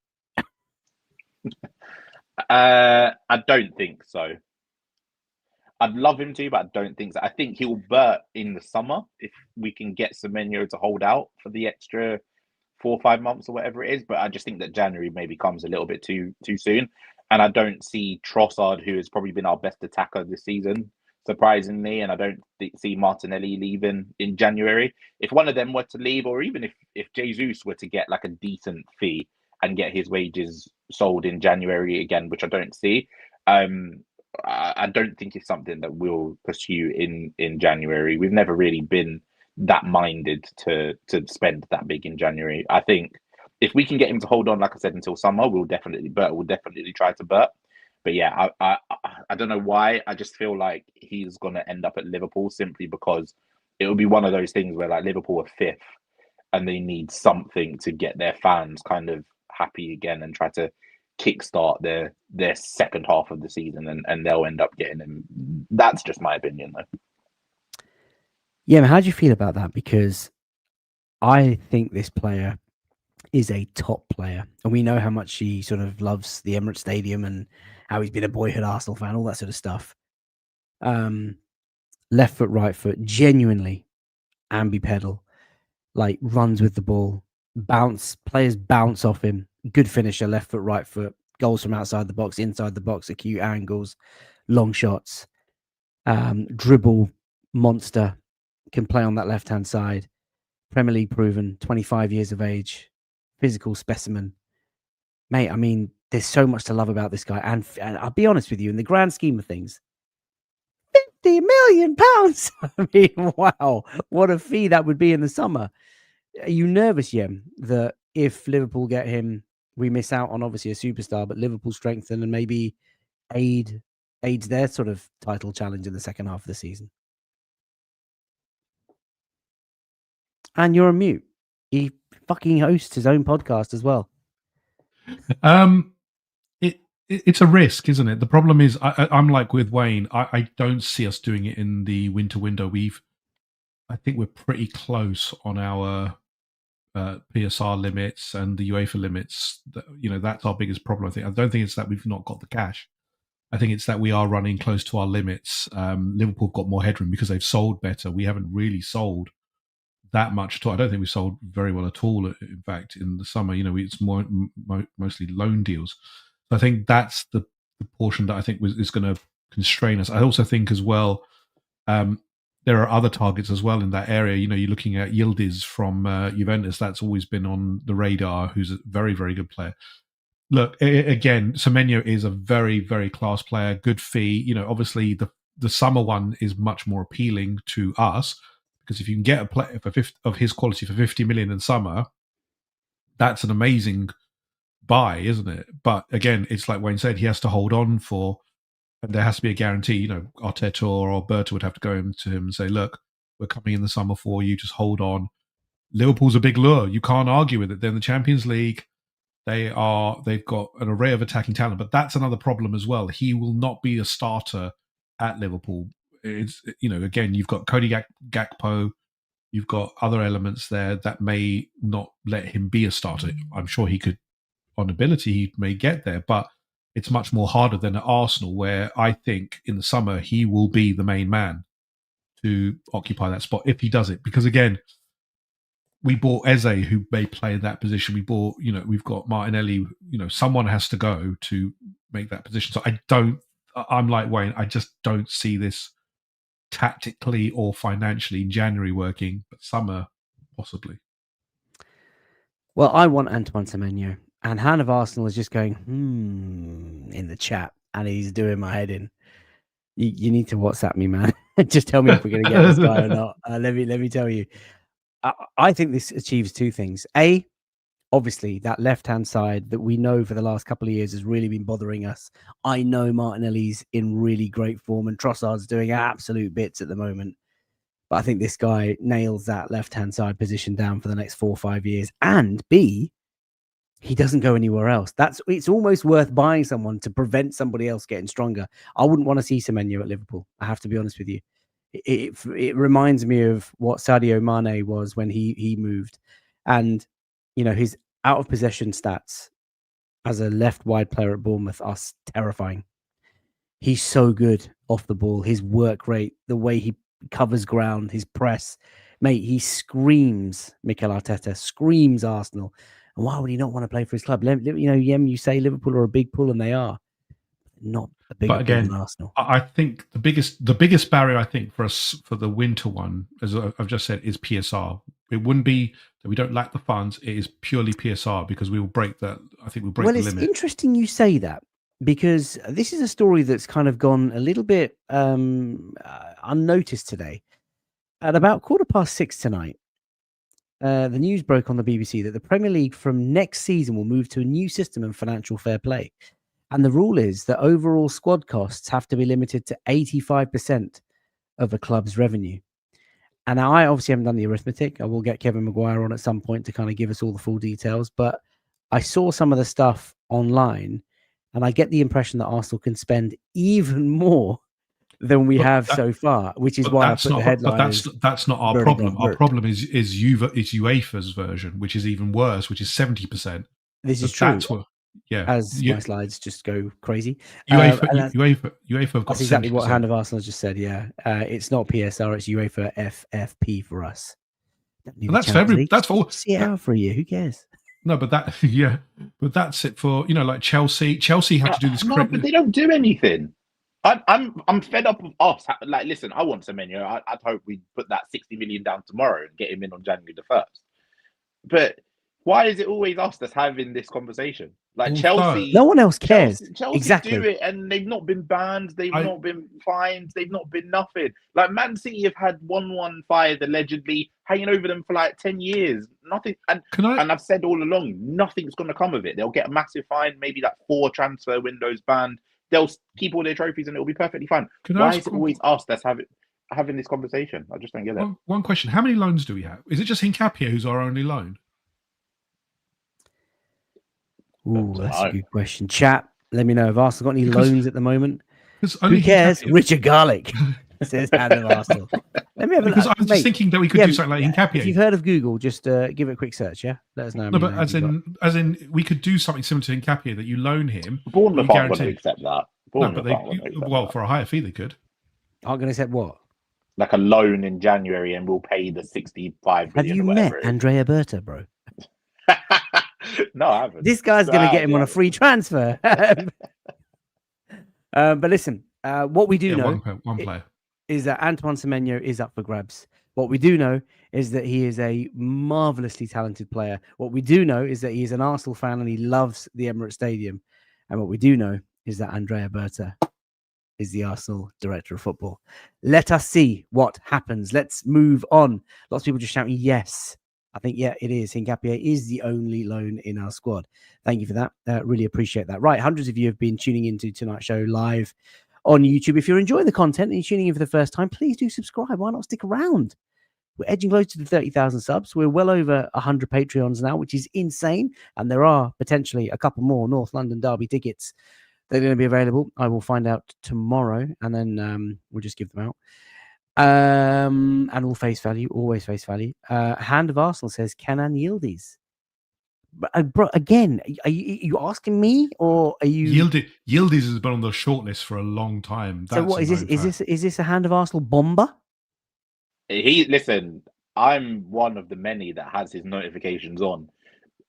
Speaker 2: I don't think so. I'd love him to, but I don't think so. I think he'll Bert in the summer if we can get Semenyo to hold out for the extra 4 or 5 months or whatever it is. But I just think that January maybe comes a little bit too soon. And I don't see Trossard, who has probably been our best attacker this season, surprisingly, and I don't see Martinelli leaving in January. If one of them were to leave, or even if Jesus were to get like a decent fee and get his wages sold in January again, which I don't see, I don't think it's something that we'll pursue in January. We've never really been that minded to spend that big in January. I think if we can get him to hold on, like I said, until summer, we'll definitely try to Bert. But yeah, I don't know why. I just feel like he's going to end up at Liverpool simply because it will be one of those things where like Liverpool are 5th and they need something to get their fans kind of happy again and try to kickstart their second half of the season, and they'll end up getting him. That's just my opinion, though.
Speaker 1: Yeah, how do you feel about that? Because I think this player is a top player, and we know how much he sort of loves the Emirates Stadium and how he's been a boyhood Arsenal fan, all that sort of stuff. Left foot, right foot, genuinely ambi-pedal, like runs with the ball, players bounce off him, good finisher, left foot, right foot, goals from outside the box, inside the box, acute angles, long shots, dribble monster, can play on that left-hand side. Premier League proven, 25 years of age, physical specimen. Mate, I mean, there's so much to love about this guy. And I'll be honest with you, in the grand scheme of things, £50 million. I mean, wow, what a fee that would be in the summer. Are you nervous, Yem, that if Liverpool get him, we miss out on obviously a superstar, but Liverpool strengthen and maybe aids their sort of title challenge in the second half of the season? And you're on mute. He fucking hosts his own podcast as well.
Speaker 3: It's a risk, isn't it? The problem is, I'm like with Wayne. I don't see us doing it in the winter window. I think we're pretty close on our PSR limits and the UEFA limits. That's our biggest problem. I don't think it's that we've not got the cash. I think it's that we are running close to our limits. Liverpool have got more headroom because they've sold better. We haven't really sold that much at all. I don't think we sold very well at all. In fact, in the summer, it's mostly loan deals. So I think that's the portion that I think is going to constrain us. I also think as well, there are other targets as well in that area. You're looking at Yildiz from Juventus. That's always been on the radar, who's a very, very good player. Look, again, Semenyo is a very, very class player, good fee. Obviously the summer one is much more appealing to us because if you can get a player of his quality for 50 million in summer, that's an amazing buy, isn't it? But again, it's like Wayne said, he has to hold on and there has to be a guarantee. Arteta or Alberto would have to go to him and say, look, we're coming in the summer for you, just hold on. Liverpool's a big lure. You can't argue with it. They're in the Champions League. They've got an array of attacking talent, but that's another problem as well. He will not be a starter at Liverpool. It's, again, you've got Cody Gakpo, you've got other elements there that may not let him be a starter. I'm sure he could, on ability, he may get there, but it's much more harder than at Arsenal, where I think in the summer he will be the main man to occupy that spot if he does it. Because again, we bought Eze, who may play in that position. We've got Martinelli. Someone has to go to make that position. So I'm like Wayne. I just don't see this tactically or financially in January working, but summer possibly.
Speaker 1: Well, I want Antoine Semenyo, and Han of Arsenal is just going in the chat, and he's doing my head in. You need to WhatsApp me, man. Just tell me if we're going to get this guy or not. Let me tell you. I think this achieves two things. A, obviously, that left-hand side that we know for the last couple of years has really been bothering us. I know Martinelli's in really great form and Trossard's doing absolute bits at the moment. But I think this guy nails that left-hand side position down for the next 4 or 5 years. And B, he doesn't go anywhere else. It's almost worth buying someone to prevent somebody else getting stronger. I wouldn't want to see Semenyo at Liverpool. I have to be honest with you. It reminds me of what Sadio Mane was when he moved, and his out of possession stats as a left wide player at Bournemouth are terrifying. He's so good off the ball. His work rate, the way he covers ground, his press, mate. He screams Mikel Arteta, screams Arsenal. And why would he not want to play for his club? Yem, you say Liverpool are a big pull, and they are. Not a big pull than Arsenal.
Speaker 3: I think the biggest barrier, I think, for us for the winter one, as I've just said, is PSR. It wouldn't be that we don't lack the funds. It is purely PSR because we will break that. I think we'll break the limit.
Speaker 1: Well, it's interesting you say that because this is a story that's kind of gone a little bit unnoticed today. At about 6:15 tonight, the news broke on the BBC that the Premier League from next season will move to a new system of financial fair play. And the rule is that overall squad costs have to be limited to 85% of a club's revenue. And now I obviously haven't done the arithmetic. I will get Kevin Maguire on at some point to kind of give us all the full details. But I saw some of the stuff online, and I get the impression that Arsenal can spend even more than we have so far, which is why I put the headline.
Speaker 3: But that's not our problem. Our problem is UEFA's version, which is even worse, which is 70%.
Speaker 1: This is true. As my slides just go crazy. UEFA have got
Speaker 3: that's
Speaker 1: exactly 70%. What Hand of Arsenal just said. Yeah, it's not PSR, it's UEFA FFP for us.
Speaker 3: That's for every. That's for
Speaker 1: see it out for you. Who cares?
Speaker 3: No, but that's it for like Chelsea. Chelsea have to do this.
Speaker 2: No, but they don't do anything. I'm fed up of us. Like, listen, I want Semenyo. I'd hope we put that 60 million down tomorrow and get him in on January the 1st. But why is it always us that's having this conversation? Like
Speaker 3: Although,
Speaker 1: No one else cares.
Speaker 2: Chelsea do it, and they've not been banned, they've not been fined, they've not been nothing. Like Man City have had 1-1 fired allegedly hanging over them for like 10 years. Nothing, and I've said all along, nothing's going to come of it. They'll get a massive fine, maybe like 4 transfer windows banned. They'll keep all their trophies, and it'll be perfectly fine. Why is it always us that's having this conversation? I just don't get it.
Speaker 3: One question: how many loans do we have? Is it just Hincapié who's our only loan?
Speaker 1: Ooh, that's a good question. Chat, let me know if Arsenal got any loans at the moment. Who cares? Richard Garlick says hand of Arsenal. Let me have
Speaker 3: because I was just thinking that we could do something like Hincapié.
Speaker 1: If you've heard of Google, just give it a quick search. Yeah, let us know.
Speaker 3: No, but as in, we could do something similar to Hincapié that you loan him.
Speaker 2: Bournemouth aren't going to accept that.
Speaker 3: No, but for a higher fee, they could.
Speaker 1: Aren't going to accept what?
Speaker 2: Like a loan in January, and we'll pay the 65 million.
Speaker 1: Have you met Andrea Berta, bro?
Speaker 2: No, I haven't.
Speaker 1: This guy's going to get him on a free transfer. But listen, what we do know
Speaker 3: one player
Speaker 1: is that Antoine Semenyo is up for grabs. What we do know is that he is a marvelously talented player. What we do know is that he is an Arsenal fan and he loves the Emirates Stadium. And what we do know is that Andrea Berta is the Arsenal director of football. Let us see what happens. Let's move on. Lots of people just shouting yes. I think, yeah, it is. Hincapié is the only loan in our squad. Thank you for that. Really appreciate that. Right, hundreds of you have been tuning into tonight's show live on YouTube. If you're enjoying the content and you're tuning in for the first time, please do subscribe. Why not stick around? We're edging close to the 30,000 subs. We're well over 100 Patreons now, which is insane. And there are potentially a couple more North London Derby tickets that are going to be available. I will find out tomorrow, and then we'll just give them out. And all face value, always face value. Hand of Arsenal says Kenan Yildiz. Bro, again, are you asking me, or are you
Speaker 3: Yildiz has been on the shortlist for a long time.
Speaker 1: So what is this? Is this a Hand of Arsenal bomber?
Speaker 2: Listen, I'm one of the many that has his notifications on.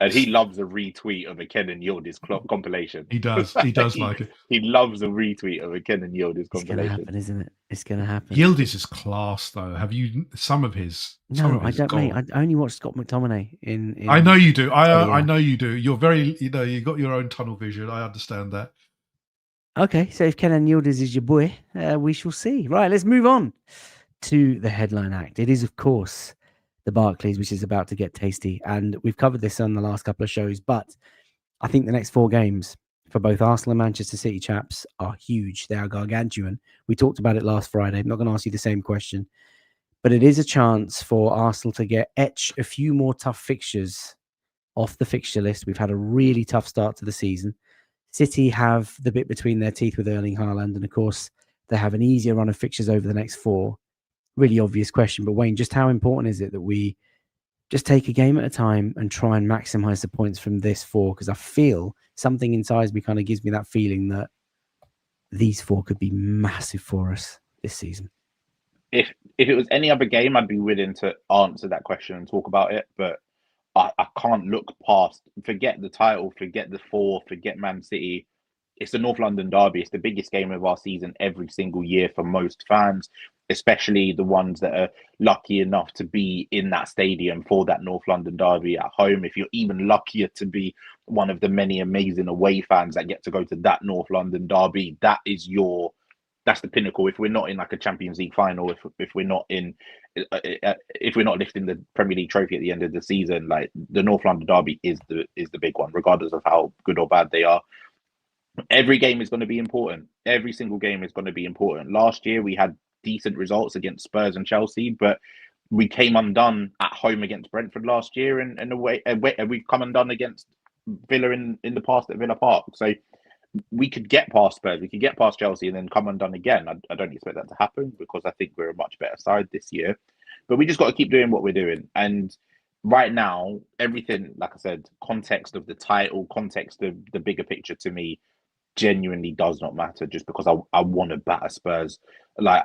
Speaker 2: And he loves a retweet of a Kenan Yildiz compilation.
Speaker 3: He does. He does like it.
Speaker 2: He loves a retweet of a Kenan Yildiz compilation.
Speaker 1: It's going to happen, isn't it? It's going to happen.
Speaker 3: Yildiz is class, though. Have you some of his?
Speaker 1: No, I don't. Mate, I only watch Scott McTominay. In
Speaker 3: I know you do. I know you do. You're very. You got your own tunnel vision. I understand that.
Speaker 1: Okay, so if Kenan Yildiz is your boy, we shall see. Right, let's move on to the headline act. It is, of course, the Barclays, which is about to get tasty. And we've covered this on the last couple of shows, but I think the next 4 games for both Arsenal and Manchester City, chaps, are huge. They are gargantuan. We talked about it last Friday. I'm not going to ask you the same question, but it is a chance for Arsenal to etch a few more tough fixtures off the fixture list. We've had a really tough start to the season. City have the bit between their teeth with Erling Haaland, and of course, they have an easier run of fixtures over the next 4. Really obvious question, but Wayne, just how important is it that we just take a game at a time and try and maximize the points from this 4? Because I feel something inside me kind of gives me that feeling that these 4 could be massive for us this season.
Speaker 2: If it was any other game, I'd be willing to answer that question and talk about it, but I can't look past. Forget the title, forget the 4, forget Man City. It's the North London Derby. It's the biggest game of our season every single year for most fans, especially the ones that are lucky enough to be in that stadium for that North London Derby at home. If you're even luckier to be one of the many amazing away fans that get to go to that North London Derby, that's the pinnacle. If we're not in like a Champions League final, if we're not lifting the Premier League trophy at the end of the season, like the North London Derby is the big one, regardless of how good or bad they are. Every game is going to be important. Every single game is going to be important. Last year, we had decent results against Spurs and Chelsea, but we came undone at home against Brentford last year, and we've come undone against Villa in the past at Villa Park. So we could get past Spurs, we could get past Chelsea, and then come undone again. I don't expect that to happen because I think we're a much better side this year. But we just got to keep doing what we're doing. And right now, everything, like I said, context of the title, context of the bigger picture to me, genuinely does not matter, just because I want to batter Spurs. Like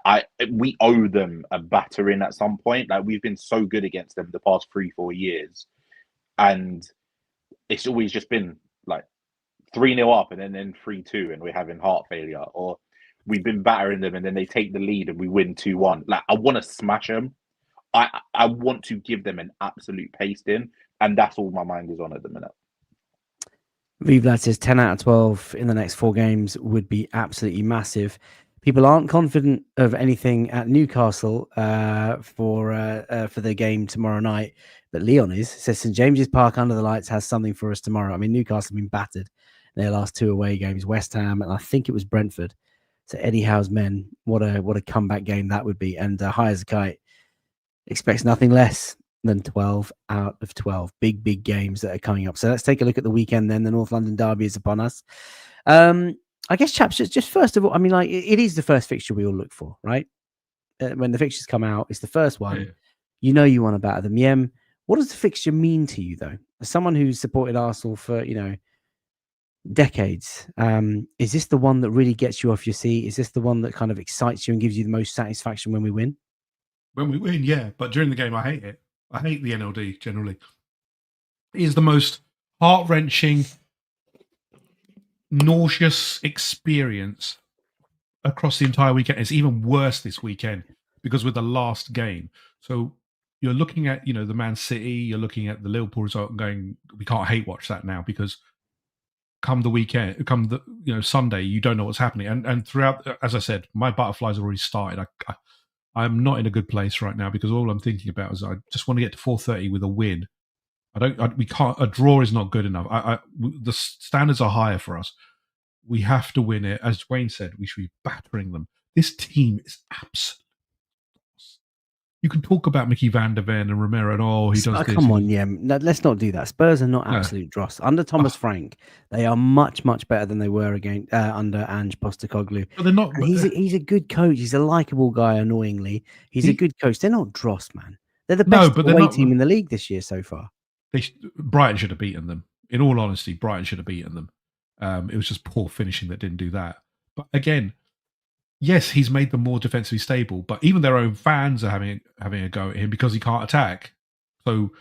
Speaker 2: we owe them a battering at some point. Like we've been so good against them the past 3-4 years, and it's always just been like 3-0 up and then 3-2 and we're having heart failure, or we've been battering them, and then they take the lead and we win 2-1. Like, I want to smash them. I want to give them an absolute pasting, and that's all my mind is on at the minute.
Speaker 1: Vivlad says 10 out of 12 in the next 4 games would be absolutely massive. People aren't confident of anything at Newcastle for the game tomorrow night, but Leon is. Says St James's Park under the lights has something for us tomorrow. I mean, Newcastle have been battered in their last 2 away games, West Ham, and I think it was Brentford. So Eddie Howe's men, what a comeback game that would be. And High as a Kite expects nothing less than 12 out of 12. Big games that are coming up. So let's take a look at the weekend then. The North London Derby is upon us. I guess, chaps, just first of all, I mean, like, it is the first fixture we all look for, right? When the fixtures come out, it's the first one.
Speaker 3: Yeah.
Speaker 1: You know you want to batter them. Yem, what does the fixture mean to you, though? As someone who's supported Arsenal for, decades, is this the one that really gets you off your seat? Is this the one that kind of excites you and gives you the most satisfaction when we win?
Speaker 3: When we win, yeah. But during the game, I hate it. I hate the NLD generally. It is the most heart-wrenching, nauseous experience across the entire weekend. It's even worse this weekend because we're the last game. So you're looking at, the Man City, you're looking at the Liverpool result and going, we can't hate watch that now because come the weekend, Sunday, you don't know what's happening. And throughout, as I said, my butterflies have already started. I'm not in a good place right now because all I'm thinking about is I just want to get to 4:30 with a win. A draw is not good enough. The standards are higher for us. We have to win it. As Wayne said, we should be battering them. This team is absolute. You can talk about Mickey van der Ven and Romero and he does this.
Speaker 1: Come on, yeah. No, let's not do that. Spurs are not absolute dross. Under Thomas Frank, they are much better than they were under Ange Postecoglou.
Speaker 3: But they're not.
Speaker 1: He's a good coach. He's a likable guy. Annoyingly, he's a good coach. They're not dross, man. They're the best away team in the league this year so far.
Speaker 3: Brighton should have beaten them. In all honesty, Brighton should have beaten them. It was just poor finishing that didn't do that. But again, yes, he's made them more defensively stable, but even their own fans are having a go at him because he can't attack. So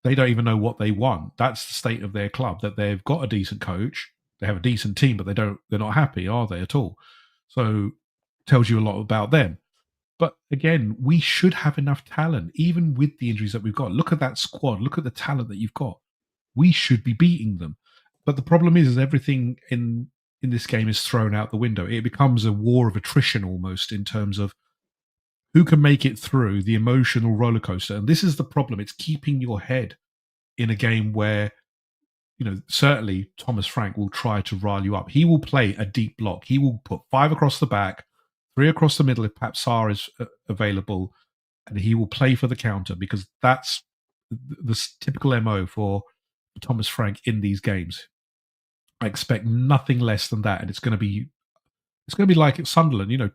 Speaker 3: they don't even know what they want. That's the state of their club, that they've got a decent coach, they have a decent team, but they're not happy, are they, at all? So tells you a lot about them. But again, we should have enough talent, even with the injuries that we've got. Look at that squad. Look at the talent that you've got. We should be beating them. But the problem is everything in this game is thrown out the window. It becomes a war of attrition almost in terms of who can make it through the emotional roller coaster. And this is the problem. It's keeping your head in a game where, certainly Thomas Frank will try to rile you up. He will play a deep block. He will put 5 across the back, 3 across the middle if perhaps Sarr is available, and he will play for the counter because that's the typical MO for Thomas Frank in these games. I expect nothing less than that, and it's going to be like Sunderland, a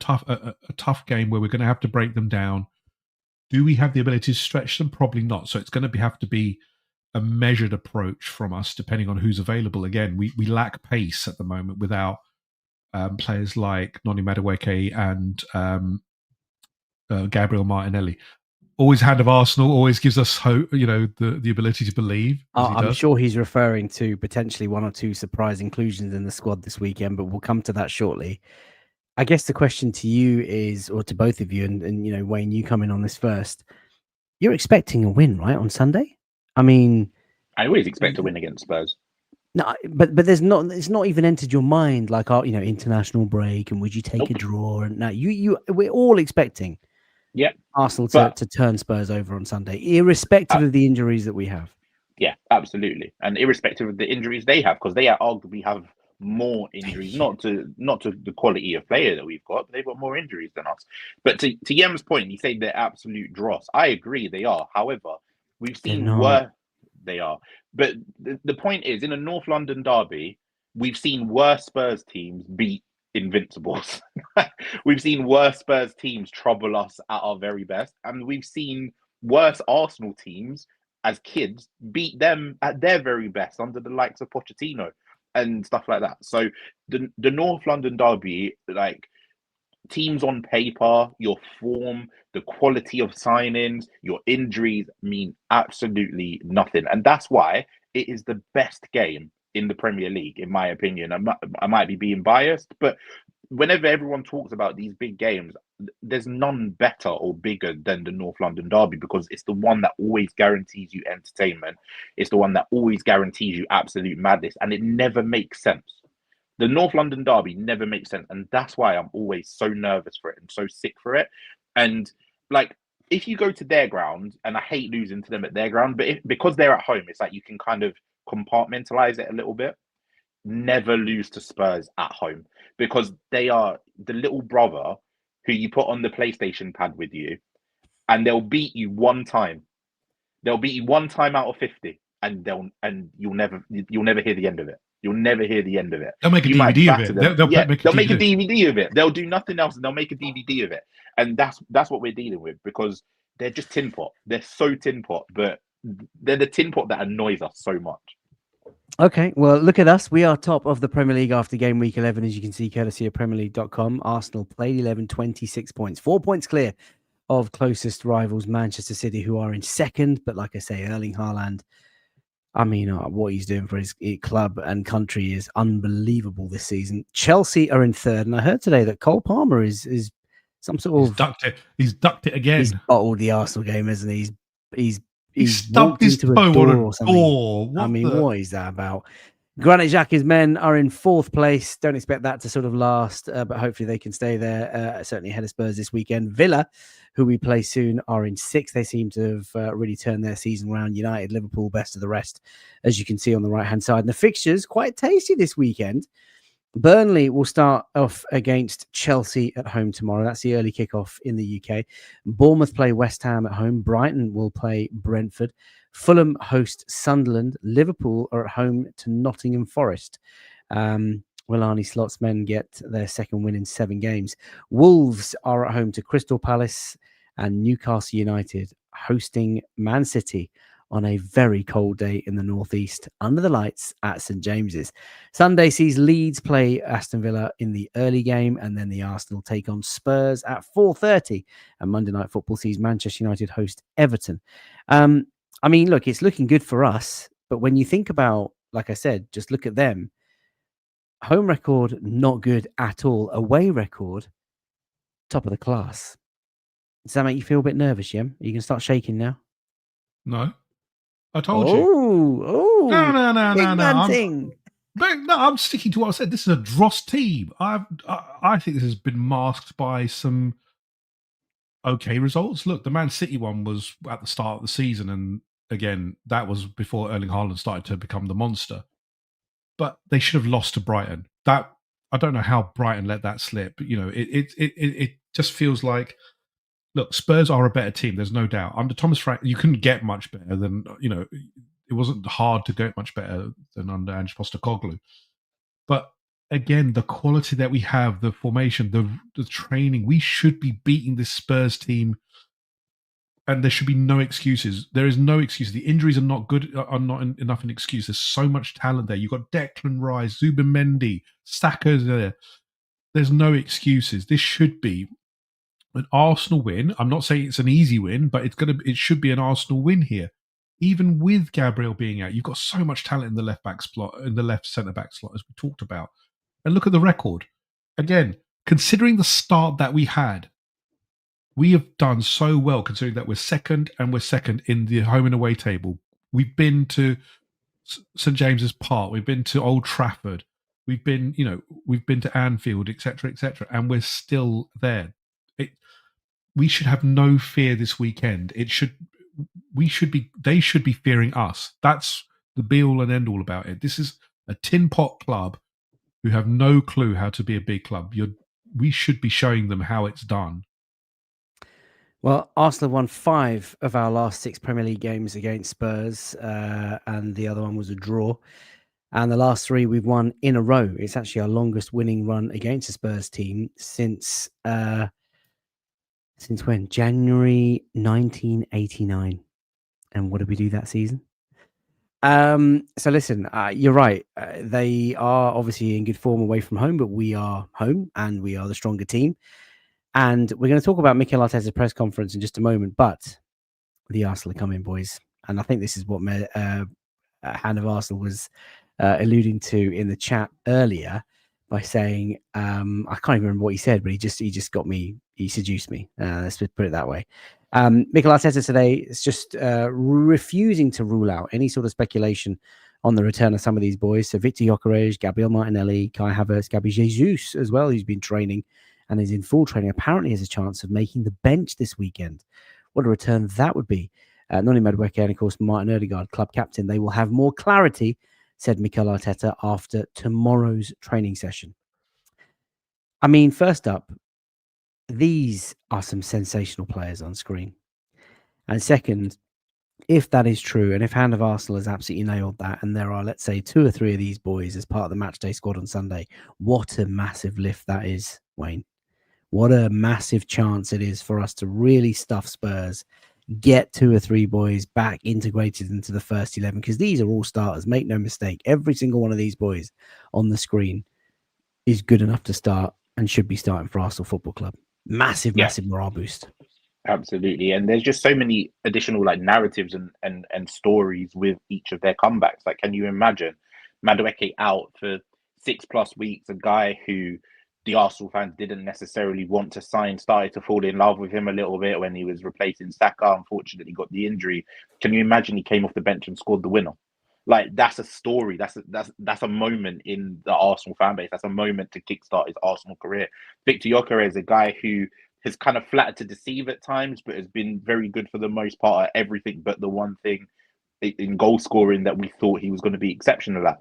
Speaker 3: tough game where we're going to have to break them down. Do we have the ability to stretch them? Probably not. So it's going to have to be a measured approach from us, depending on who's available. Again, we lack pace at the moment without players like Noni Madueke and Gabriel Martinelli. Always hand of Arsenal, always gives us hope, the ability to believe.
Speaker 1: I'm sure he's referring to potentially 1 or 2 surprise inclusions in the squad this weekend, but we'll come to that shortly. I guess the question to you is, or to both of you, and Wayne, you come in on this first. You're expecting a win, right, on Sunday? I mean, I
Speaker 2: always expect a win against Spurs.
Speaker 1: No, but it's not even entered your mind like our international break and would you take a draw? And now we're all expecting.
Speaker 2: Yeah,
Speaker 1: Arsenal to turn Spurs over on Sunday, irrespective of the injuries that we have.
Speaker 2: Yeah, absolutely, and irrespective of the injuries they have, because they arguably have more injuries. Not to the quality of player that we've got, but they've got more injuries than us. But to Yem's point, you say they're absolute dross. I agree, they are. However, we've seen worse. They are, but the point is, in a North London derby, we've seen worse Spurs teams beat Invincibles. We've seen worse Spurs teams trouble us at our very best, and we've seen worse Arsenal teams as kids beat them at their very best under the likes of Pochettino and stuff like that. So the North London derby, like, teams on paper, your form, the quality of signings, your injuries mean absolutely nothing, and that's why it is the best game in the Premier League, in my opinion. I might be being biased, but whenever everyone talks about these big games, there's none better or bigger than the North London derby, because it's the one that always guarantees you entertainment. It's the one that always guarantees you absolute madness, and it never makes sense. The North London derby never makes sense, and that's why I'm always so nervous for it and so sick for it. And like, if you go to their ground, and I hate losing to them at their ground, but because they're at home, it's like you can kind of compartmentalize it a little bit. Never lose to Spurs at home, because they are the little brother who you put on the PlayStation pad with you, and they'll beat you one time. They'll beat you one time out of 50, and you'll never hear the end of it. You'll never hear the end of it.
Speaker 3: They'll make a DVD of it.
Speaker 2: They'll make a DVD of it. They'll do nothing else, and they'll make a DVD of it. And that's what we're dealing with, because they're just tin pot. They're so tin pot, but they're the tin pot that annoys us so much.
Speaker 1: Okay, well, look at us. We are top of the Premier League after game week 11, as you can see, courtesy of PremierLeague.com. Arsenal played 11, 26 points, 4 points clear of closest rivals Manchester City, who are in second. But like I say, Erling Haaland, I mean, what he's doing for his club and country is unbelievable this season. Chelsea are in third, and I heard today that Cole Palmer is some sort of...
Speaker 3: He's ducked it again.
Speaker 1: He's bottled the Arsenal game, isn't he? He's
Speaker 3: stubbed his toe on a door.
Speaker 1: What is that about? Granit Xhaka's men are in fourth place. Don't expect that to sort of last, but hopefully they can stay there, certainly ahead of Spurs this weekend. Villa, who we play soon, are in sixth. They seem to have really turned their season around. United, Liverpool, best of the rest, as you can see on the right-hand side. And the fixtures, quite tasty this weekend. Burnley will start off against Chelsea at home tomorrow. That's the early kickoff in the UK. Bournemouth play West Ham at home. Brighton will play Brentford. Fulham host Sunderland. Liverpool are at home to Nottingham Forest. Will Arne Slot's men get their second win in 7 games? Wolves are at home to Crystal Palace, and Newcastle United hosting Man City on a very cold day in the northeast under the lights at St James's. Sunday sees Leeds play Aston Villa in the early game, and then the Arsenal take on Spurs at 4:30. And Monday Night Football sees Manchester United host Everton. I mean, look, it's looking good for us, but when you think about, like I said, just look at them. Home record, not good at all. Away record, top of the class. Does that make you feel a bit nervous, Yem? You can start shaking now.
Speaker 3: No. I told you.
Speaker 1: Oh,
Speaker 3: no. I'm sticking to what I said. This is a dross team. I think this has been masked by some okay results. Look, the Man City one was at the start of the season, and again, that was before Erling Haaland started to become the monster. But they should have lost to Brighton. That, I don't know how Brighton let that slip. But, you know, it just feels like, look, Spurs are a better team. There's no doubt. Under Thomas Frank, you couldn't get much better than, you know, it wasn't hard to get much better than under Ange Postecoglou. But again, the quality that we have, the formation, the training, we should be beating this Spurs team, and there should be no excuses. There is no excuse. The injuries are not enough an excuse. There's so much talent there. You've got Declan Rice, Zubimendi, Saka's there. There's no excuses. This should be an Arsenal win. I'm not saying it's an easy win, but it should be an Arsenal win here. Even with Gabriel being out, you've got so much talent in the left back slot, in the left centre back slot, as we talked about. And look at the record. Again, considering the start that we had, we have done so well, considering that we're second in the home and away table. We've been to St James's Park. We've been to Old Trafford. We've been to Anfield, etc., and we're still there. We should have no fear this weekend. They should be fearing us. That's the be all and end all about it. This is a tin pot club who have no clue how to be a big club. We should be showing them how it's done.
Speaker 1: Well, Arsenal won 5 of our last 6 Premier League games against Spurs, and the other one was a draw. And the last 3 we've won in a row. It's actually our longest winning run against the Spurs team since when? January 1989. And what did we do that season? So listen, you're right. They are obviously in good form away from home, but we are home and we are the stronger team. And we're going to talk about Mikel Arteta's press conference in just a moment, but the Arsenal are coming, boys. And I think this is what Hand of Arsenal was alluding to in the chat earlier. by saying, I can't even remember what he said, but he just got me, he seduced me. Let's put it that way. Mikel Arteta today is just refusing to rule out any sort of speculation on the return of some of these boys. So Victor Gyökeres, Gabriel Martinelli, Kai Havertz, Gabi Jesus as well, who's been training and is in full training, apparently has a chance of making the bench this weekend. What a return that would be. Noni Madueke and, of course, Martin Odegaard, club captain. They will have more clarity, said Mikel Arteta, after tomorrow's training session. I mean, first up, these are some sensational players on screen. And second, if that is true, and if Hand of Arsenal has absolutely nailed that, and there are, let's say, 2 or 3 of these boys as part of the matchday squad on Sunday, what a massive lift that is, Wayne. What a massive chance it is for us to really stuff Spurs, get 2 or 3 boys back integrated into the first 11, because these are all starters. Make no mistake, every single one of these boys on the screen is good enough to start and should be starting for Arsenal Football Club. Massive morale boost.
Speaker 2: Absolutely. And there's just so many additional like narratives and stories with each of their comebacks. Like, can you imagine Madueke out for 6+ weeks, a guy who the Arsenal fans didn't necessarily want to sign, started to fall in love with him a little bit when he was replacing Saka, unfortunately got the injury. Can you imagine he came off the bench and scored the winner? Like, that's a story. That's a moment in the Arsenal fan base. That's a moment to kickstart his Arsenal career. Victor Gyökeres is a guy who has kind of flattered to deceive at times, but has been very good for the most part at everything but the one thing in goal scoring that we thought he was going to be exceptional at.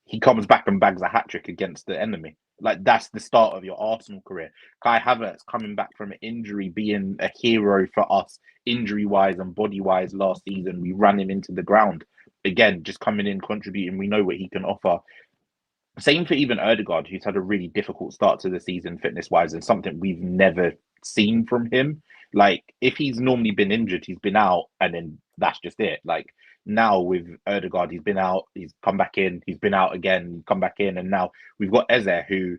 Speaker 2: He comes back and bags a hat-trick against the enemy. Like, that's the start of your Arsenal career. Kai Havertz coming back from an injury, being a hero for us injury-wise and body-wise last season. We ran him into the ground. Again, just coming in, contributing. We know what he can offer. Same for even Odegaard, who's had a really difficult start to the season fitness-wise, and something we've never seen from him. Like, if he's normally been injured, he's been out, and then that's just it. Like, now with Odegaard, he's been out, he's come back in, he's been out again, come back in, and now we've got Eze, who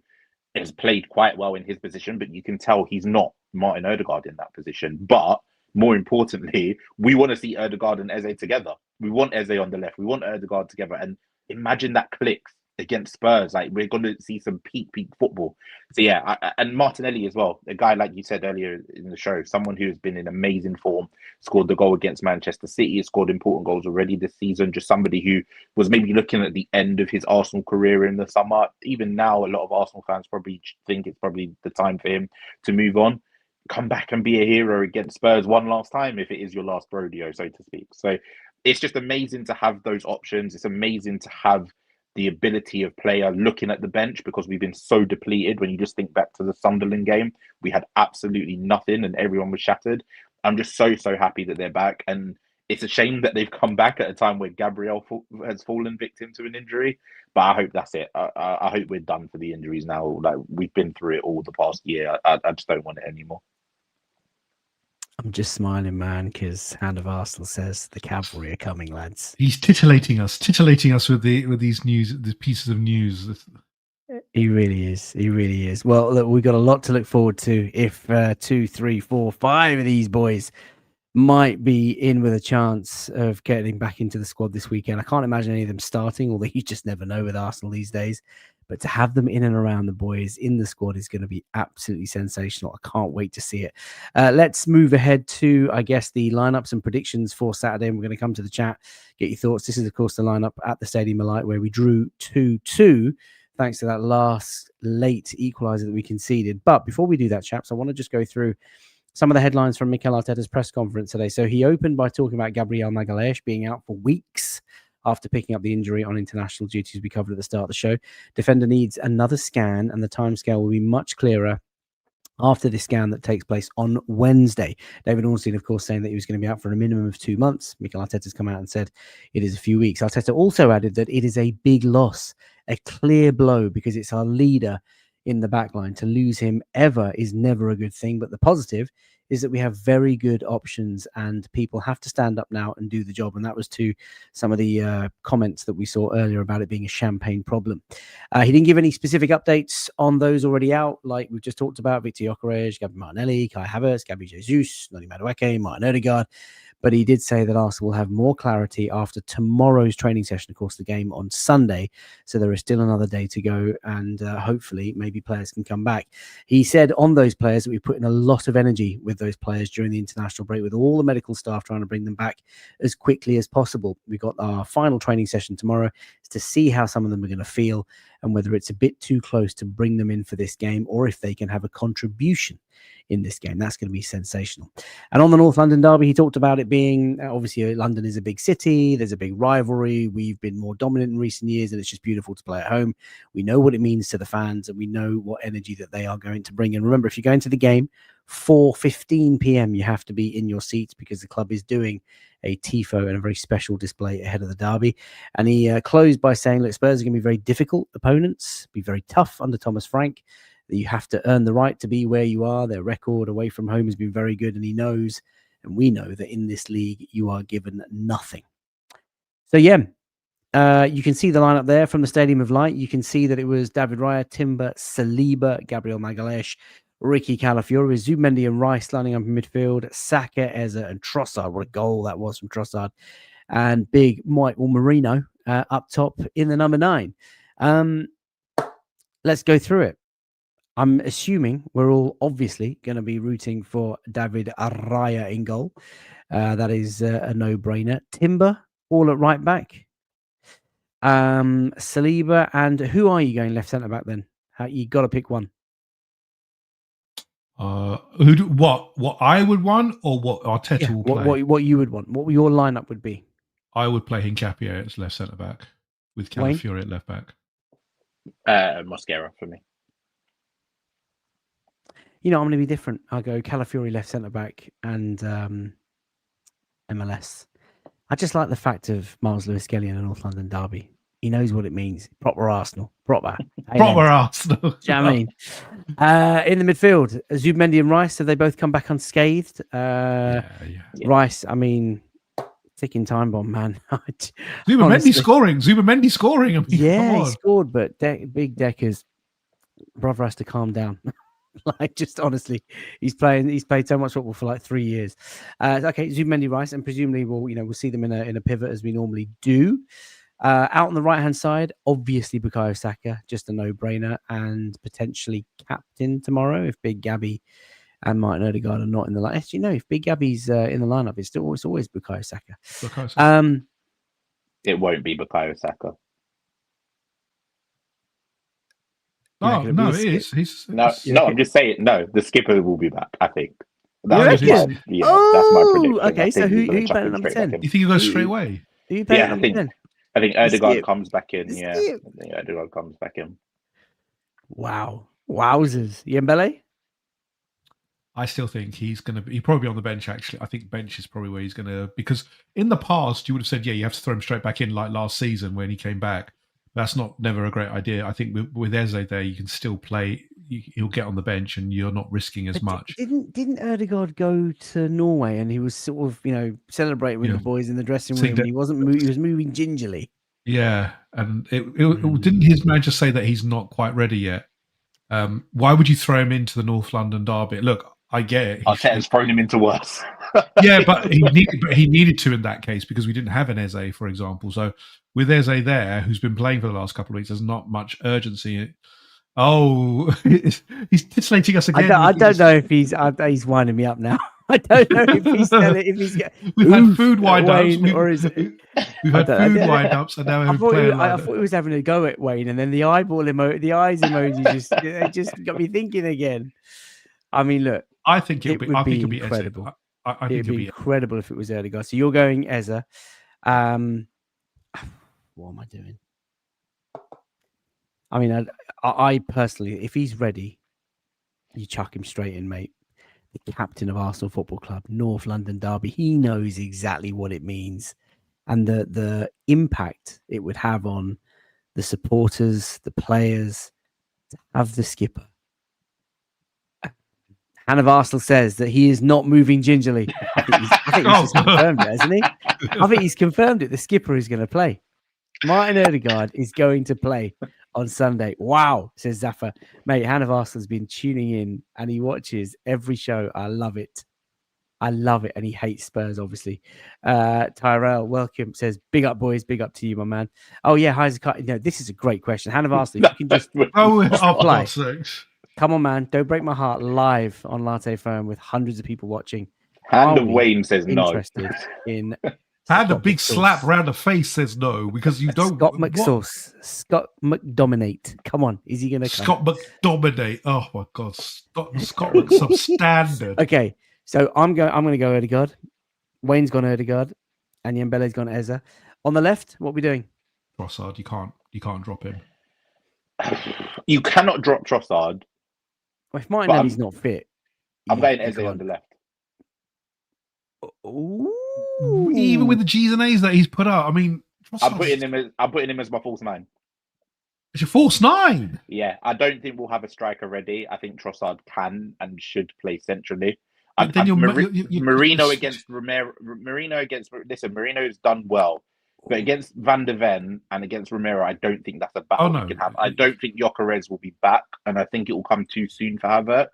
Speaker 2: has played quite well in his position, but you can tell he's not Martin Odegaard in that position. But more importantly, we want to see Odegaard and Eze together. We want Eze on the left, we want Odegaard together, and imagine that clicks against Spurs. Like, we're going to see some peak football. So yeah, and Martinelli as well, a guy, like you said earlier in the show, someone who has been in amazing form, scored the goal against Manchester City, has scored important goals already this season, just somebody who was maybe looking at the end of his Arsenal career in the summer. Even now, a lot of Arsenal fans probably think it's probably the time for him to move on, come back and be a hero against Spurs one last time, if it is your last rodeo, so to speak. So it's just amazing to have those options. It's amazing to have the ability of player looking at the bench, because we've been so depleted. When you just think back to the Sunderland game, we had absolutely nothing and everyone was shattered. I'm just so happy that they're back. And it's a shame that they've come back at a time where Gabriel has fallen victim to an injury. But I hope that's it. I hope we're done for the injuries now. Like, we've been through it all the past year. I just don't want it anymore.
Speaker 1: I'm just smiling, man, because Hand of Arsenal says the cavalry are coming, lads.
Speaker 3: He's titillating us with these news, the pieces of news.
Speaker 1: He really is. He really is. Well, look, we've got a lot to look forward to. If 2, 3, 4, 5 of these boys might be in with a chance of getting back into the squad this weekend. I can't imagine any of them starting, although you just never know with Arsenal these days. But to have them in and around the boys in the squad is going to be absolutely sensational. I can't wait to see it. Let's move ahead to, I guess, the lineups and predictions for Saturday. And we're going to come to the chat, get your thoughts. This is, of course, the lineup at the Stadium of Light, where we drew 2-2, thanks to that last late equaliser that we conceded. But before we do that, chaps, I want to just go through some of the headlines from Mikel Arteta's press conference today. So he opened by talking about Gabriel Magalhaes being out for weeks after picking up the injury on international duties we covered at the start of the show. Defender needs another scan, and the timescale will be much clearer after this scan that takes place on Wednesday. David Ornstein, of course, saying that he was going to be out for a minimum of 2 months. Mikel Arteta's come out and said it is a few weeks. Arteta also added that it is a big loss, a clear blow, because it's our leader in the backline. To lose him ever is never a good thing, but the positive is that we have very good options and people have to stand up now and do the job. And that was to some of the comments that we saw earlier about it being a champagne problem. He didn't give any specific updates on those already out, like we've just talked about: Victor Gyökeres, Gabriel Martinelli, Kai Havertz, Gabi Jesus, Noni Madueke, Martin Odegaard. But he did say that Arsenal will have more clarity after tomorrow's training session. Of course, the game on Sunday. So there is still another day to go. And hopefully maybe players can come back. He said on those players that we put in a lot of energy with those players during the international break, with all the medical staff trying to bring them back as quickly as possible. We've got our final training session tomorrow to see how some of them are going to feel and whether it's a bit too close to bring them in for this game or if they can have a contribution in this game. That's going to be sensational. And on the North London derby, he talked about it being, obviously London is a big city, there's a big rivalry, we've been more dominant in recent years and it's just beautiful to play at home. We know what it means to the fans and we know what energy that they are going to bring. And remember, if you go into the game 4:15 p.m, you have to be in your seats because the club is doing a Tifo and a very special display ahead of the derby. And he closed by saying, look, Spurs are going to be very difficult opponents, be very tough under Thomas Frank, that you have to earn the right to be where you are. Their record away from home has been very good, and he knows, and we know, that in this league you are given nothing. So yeah, you can see the lineup there from the Stadium of Light. You can see that it was David Raya, Timber, Saliba, Gabriel Magalhaes, Ricky Calafiori, Zubimendi and Rice lining up in midfield, Saka, Eze and Trossard. What a goal that was from Trossard. And big Michael Merino up top in the number 9. Let's go through it. I'm assuming we're all obviously going to be rooting for David Raya in goal. That is a no-brainer. Timber, all at right back. Saliba, and who are you going left centre-back then? You got to pick one.
Speaker 3: What I would want, or what Arteta will play?
Speaker 1: What you would want? What your lineup would be?
Speaker 3: I would play Hincapié as left centre back with Calafiori at left back.
Speaker 2: Mosquera for me.
Speaker 1: You know, I'm going to be different. I'll go Calafiori left centre back and MLS. I just like the fact of Miles Lewis-Skelly in a North London derby. He knows what it means. Proper Arsenal. Proper
Speaker 3: Arsenal.
Speaker 1: Do you know what I mean? In the midfield, Zubimendi and Rice, have they both come back unscathed?
Speaker 3: Yeah.
Speaker 1: Rice, I mean, ticking time bomb, man.
Speaker 3: Zubimendi scoring. I mean,
Speaker 1: he scored, but Big Decker's brother has to calm down. Like, just honestly, he's played so much football for like 3 years. Okay, Zubimendi, Rice, and presumably we'll see them in a pivot as we normally do. Out on the right hand side, obviously Bukayo Saka, just a no-brainer, and potentially captain tomorrow if Big Gabby and Martin Odegaard are not in the lineup. Actually, no, if Big Gabby's in the lineup, it's always Bukayo Saka.
Speaker 2: It won't be Bukayo Saka.
Speaker 3: No, it is.
Speaker 2: I'm just saying. No, the skipper will be back. I think.
Speaker 1: That's my
Speaker 2: prediction.
Speaker 1: Okay, so who you playing at number 10?
Speaker 3: You think he goes straight away?
Speaker 1: Who you playing at number 10?
Speaker 2: I think Odegaard comes back in. Yeah, I think Odegaard comes back in.
Speaker 1: Wow, wowzers! Yembele?
Speaker 3: I still think he's probably on the bench. Actually, I think bench is probably where he's going to, because in the past you would have said, yeah, you have to throw him straight back in like last season when he came back. That's never a great idea. I think with Eze there, you can still play. He'll get on the bench, and you're not risking as much.
Speaker 1: Didn't Odegaard go to Norway and he was sort of celebrating with the boys in the dressing room? And he was moving gingerly.
Speaker 3: Yeah, and didn't his manager say that he's not quite ready yet? Why would you throw him into the North London derby? Look, I get it.
Speaker 2: Arteta's thrown him into worse.
Speaker 3: Yeah, but he needed to in that case because we didn't have an Eze, for example. So with Eze there, who's been playing for the last couple of weeks, there's not much urgency. Oh, he's titillating us again.
Speaker 1: I don't know if he's winding me up now. I don't know if he's telling, if he's.
Speaker 3: We've had food wind-ups. We've had food wind-ups, and now
Speaker 1: I thought he was having a go at Wayne, and then the eyes emoji just got me thinking again. I mean, look.
Speaker 3: I think it'll be
Speaker 1: incredible.
Speaker 3: I think
Speaker 1: it'd be incredible if it was Odegaard. So you're going Eze. What am I doing? I mean, I personally, if he's ready, you chuck him straight in, mate. The captain of Arsenal Football Club, North London derby. He knows exactly what it means, and the impact it would have on the supporters, the players, to have the skipper. Han of Arsenal says that he is not moving gingerly. I think he's just confirmed it, hasn't he? I think he's confirmed it. The skipper is going to play. Martin Odegaard is going to play on Sunday. Wow, says Zaffa. Mate, Han of Arsenal has been tuning in and he watches every show. I love it. I love it. And he hates Spurs, obviously. Tyrell, welcome, says, big up, boys. Big up to you, my man. Oh, yeah. How's it? No, this is a great question. Hannah Arsenal, if you can just
Speaker 3: Oh,
Speaker 1: reply.
Speaker 3: God's sakes.
Speaker 1: Come on, man. Don't break my heart live on Latte Firm with hundreds of people watching.
Speaker 2: Hand
Speaker 1: Are
Speaker 2: of
Speaker 1: we
Speaker 2: Wayne says no.
Speaker 1: interested in
Speaker 3: And a
Speaker 1: Scott
Speaker 3: big
Speaker 1: McSauce?
Speaker 3: slap round the face says no, because you don't.
Speaker 1: Scott
Speaker 3: what?
Speaker 1: McSauce. Scott McDominate. Come on. Is he going to come?
Speaker 3: Scott McDominate. Oh my God. Scott substandard.
Speaker 1: Okay. So I'm going to go Odegaard. Wayne's gone Odegaard. And Yembele's gone Eza. On the left, what are we doing?
Speaker 3: Trossard, you can't drop him.
Speaker 2: You cannot drop Trossard.
Speaker 1: Well, if Martinelli's not fit.
Speaker 2: I'm
Speaker 1: yeah,
Speaker 2: going Eze on the left.
Speaker 1: Ooh.
Speaker 3: Even with the G's and A's that he's put out, I mean,
Speaker 2: I'm putting him as my false 9.
Speaker 3: It's your false 9.
Speaker 2: Yeah, I don't think we'll have a striker ready. I think Trossard can and should play centrally.
Speaker 3: Then
Speaker 2: Marino against Romero. Marino's done well, but against Van de Ven and against Romero, I don't think that's a battle we can have. I don't think Gyökeres will be back, and I think it will come too soon for Havertz.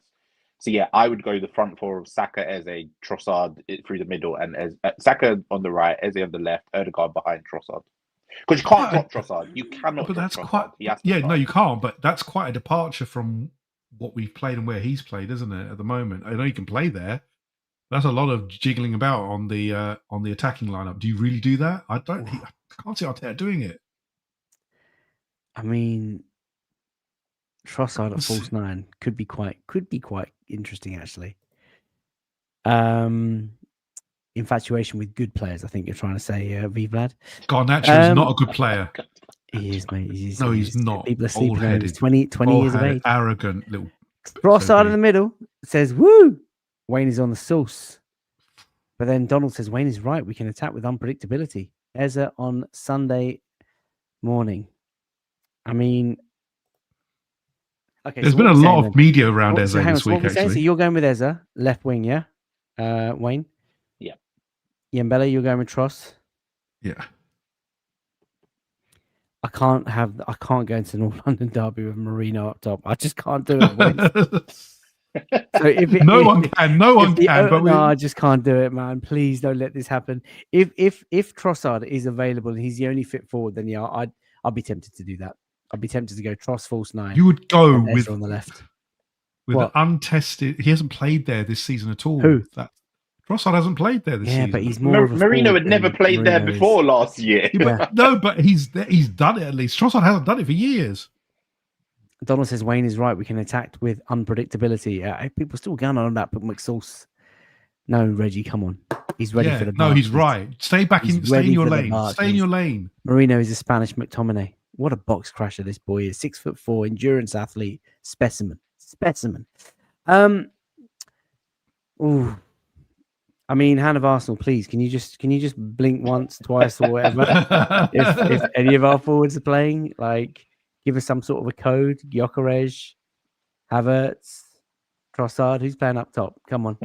Speaker 2: So yeah, I would go the front four of Saka, Eze, Trossard through the middle, and Saka on the right, Eze on the left, Odegaard behind Trossard. Because you can't drop Trossard. You cannot.
Speaker 3: But that's
Speaker 2: Trossard.
Speaker 3: no, you can't. But that's quite a departure from what we've played and where he's played, isn't it? At the moment, I know you can play there. That's a lot of jiggling about on the attacking lineup. Do you really do that? I can't see Arteta doing it.
Speaker 1: I mean, Trossard at false 9 could be quite interesting, actually. Infatuation with good players, I think you're trying to say, V-Vlad.
Speaker 3: Garnacho is not a good player.
Speaker 1: He is, mate. He's
Speaker 3: not.
Speaker 1: People are sleeping on him. He's 20 years of age.
Speaker 3: Arrogant little.
Speaker 1: Trossard in the middle says, woo! Wayne is on the sauce. But then Donald says, Wayne is right. We can attack with unpredictability. Eza on Sunday morning. I mean, okay.
Speaker 3: There's been a lot of media around Eza this week, actually.
Speaker 1: So you're going with Eza, left wing, yeah? Wayne?
Speaker 2: Yeah.
Speaker 1: Yembele, you're going with Tross?
Speaker 3: Yeah.
Speaker 1: I can't go into North London derby with Marino up top. I just can't do it, Wayne. So no one can.
Speaker 3: I
Speaker 1: just can't do it, man. Please don't let this happen. If Trossard is available and he's the only fit forward, then yeah, I'd be tempted to do that. I'd be tempted to go Tross false 9.
Speaker 3: You would go with
Speaker 1: on the left
Speaker 3: with an untested. He hasn't played there this season at all.
Speaker 1: Who?
Speaker 3: Trossard hasn't played there this season.
Speaker 1: Yeah, but he's more.
Speaker 2: Marino had never played there before last year.
Speaker 3: But he's done it at least. Trossard hasn't done it for years.
Speaker 1: Donald says Wayne is right. We can attack with unpredictability. People still going on that, but McSauce. No, Reggie, come on. He's ready for the.
Speaker 3: No, he's right. Stay in your lane. Stay in your lane.
Speaker 1: Marino is a Spanish McTominay. What a box crasher this boy is. 6'4", endurance athlete, specimen. Ooh. I mean, hand of Arsenal, please. Can you just blink once, twice, or whatever? if any of our forwards are playing, like. Give us some sort of a code. Gyökeres, Havertz, Trossard. Who's playing up top? Come on.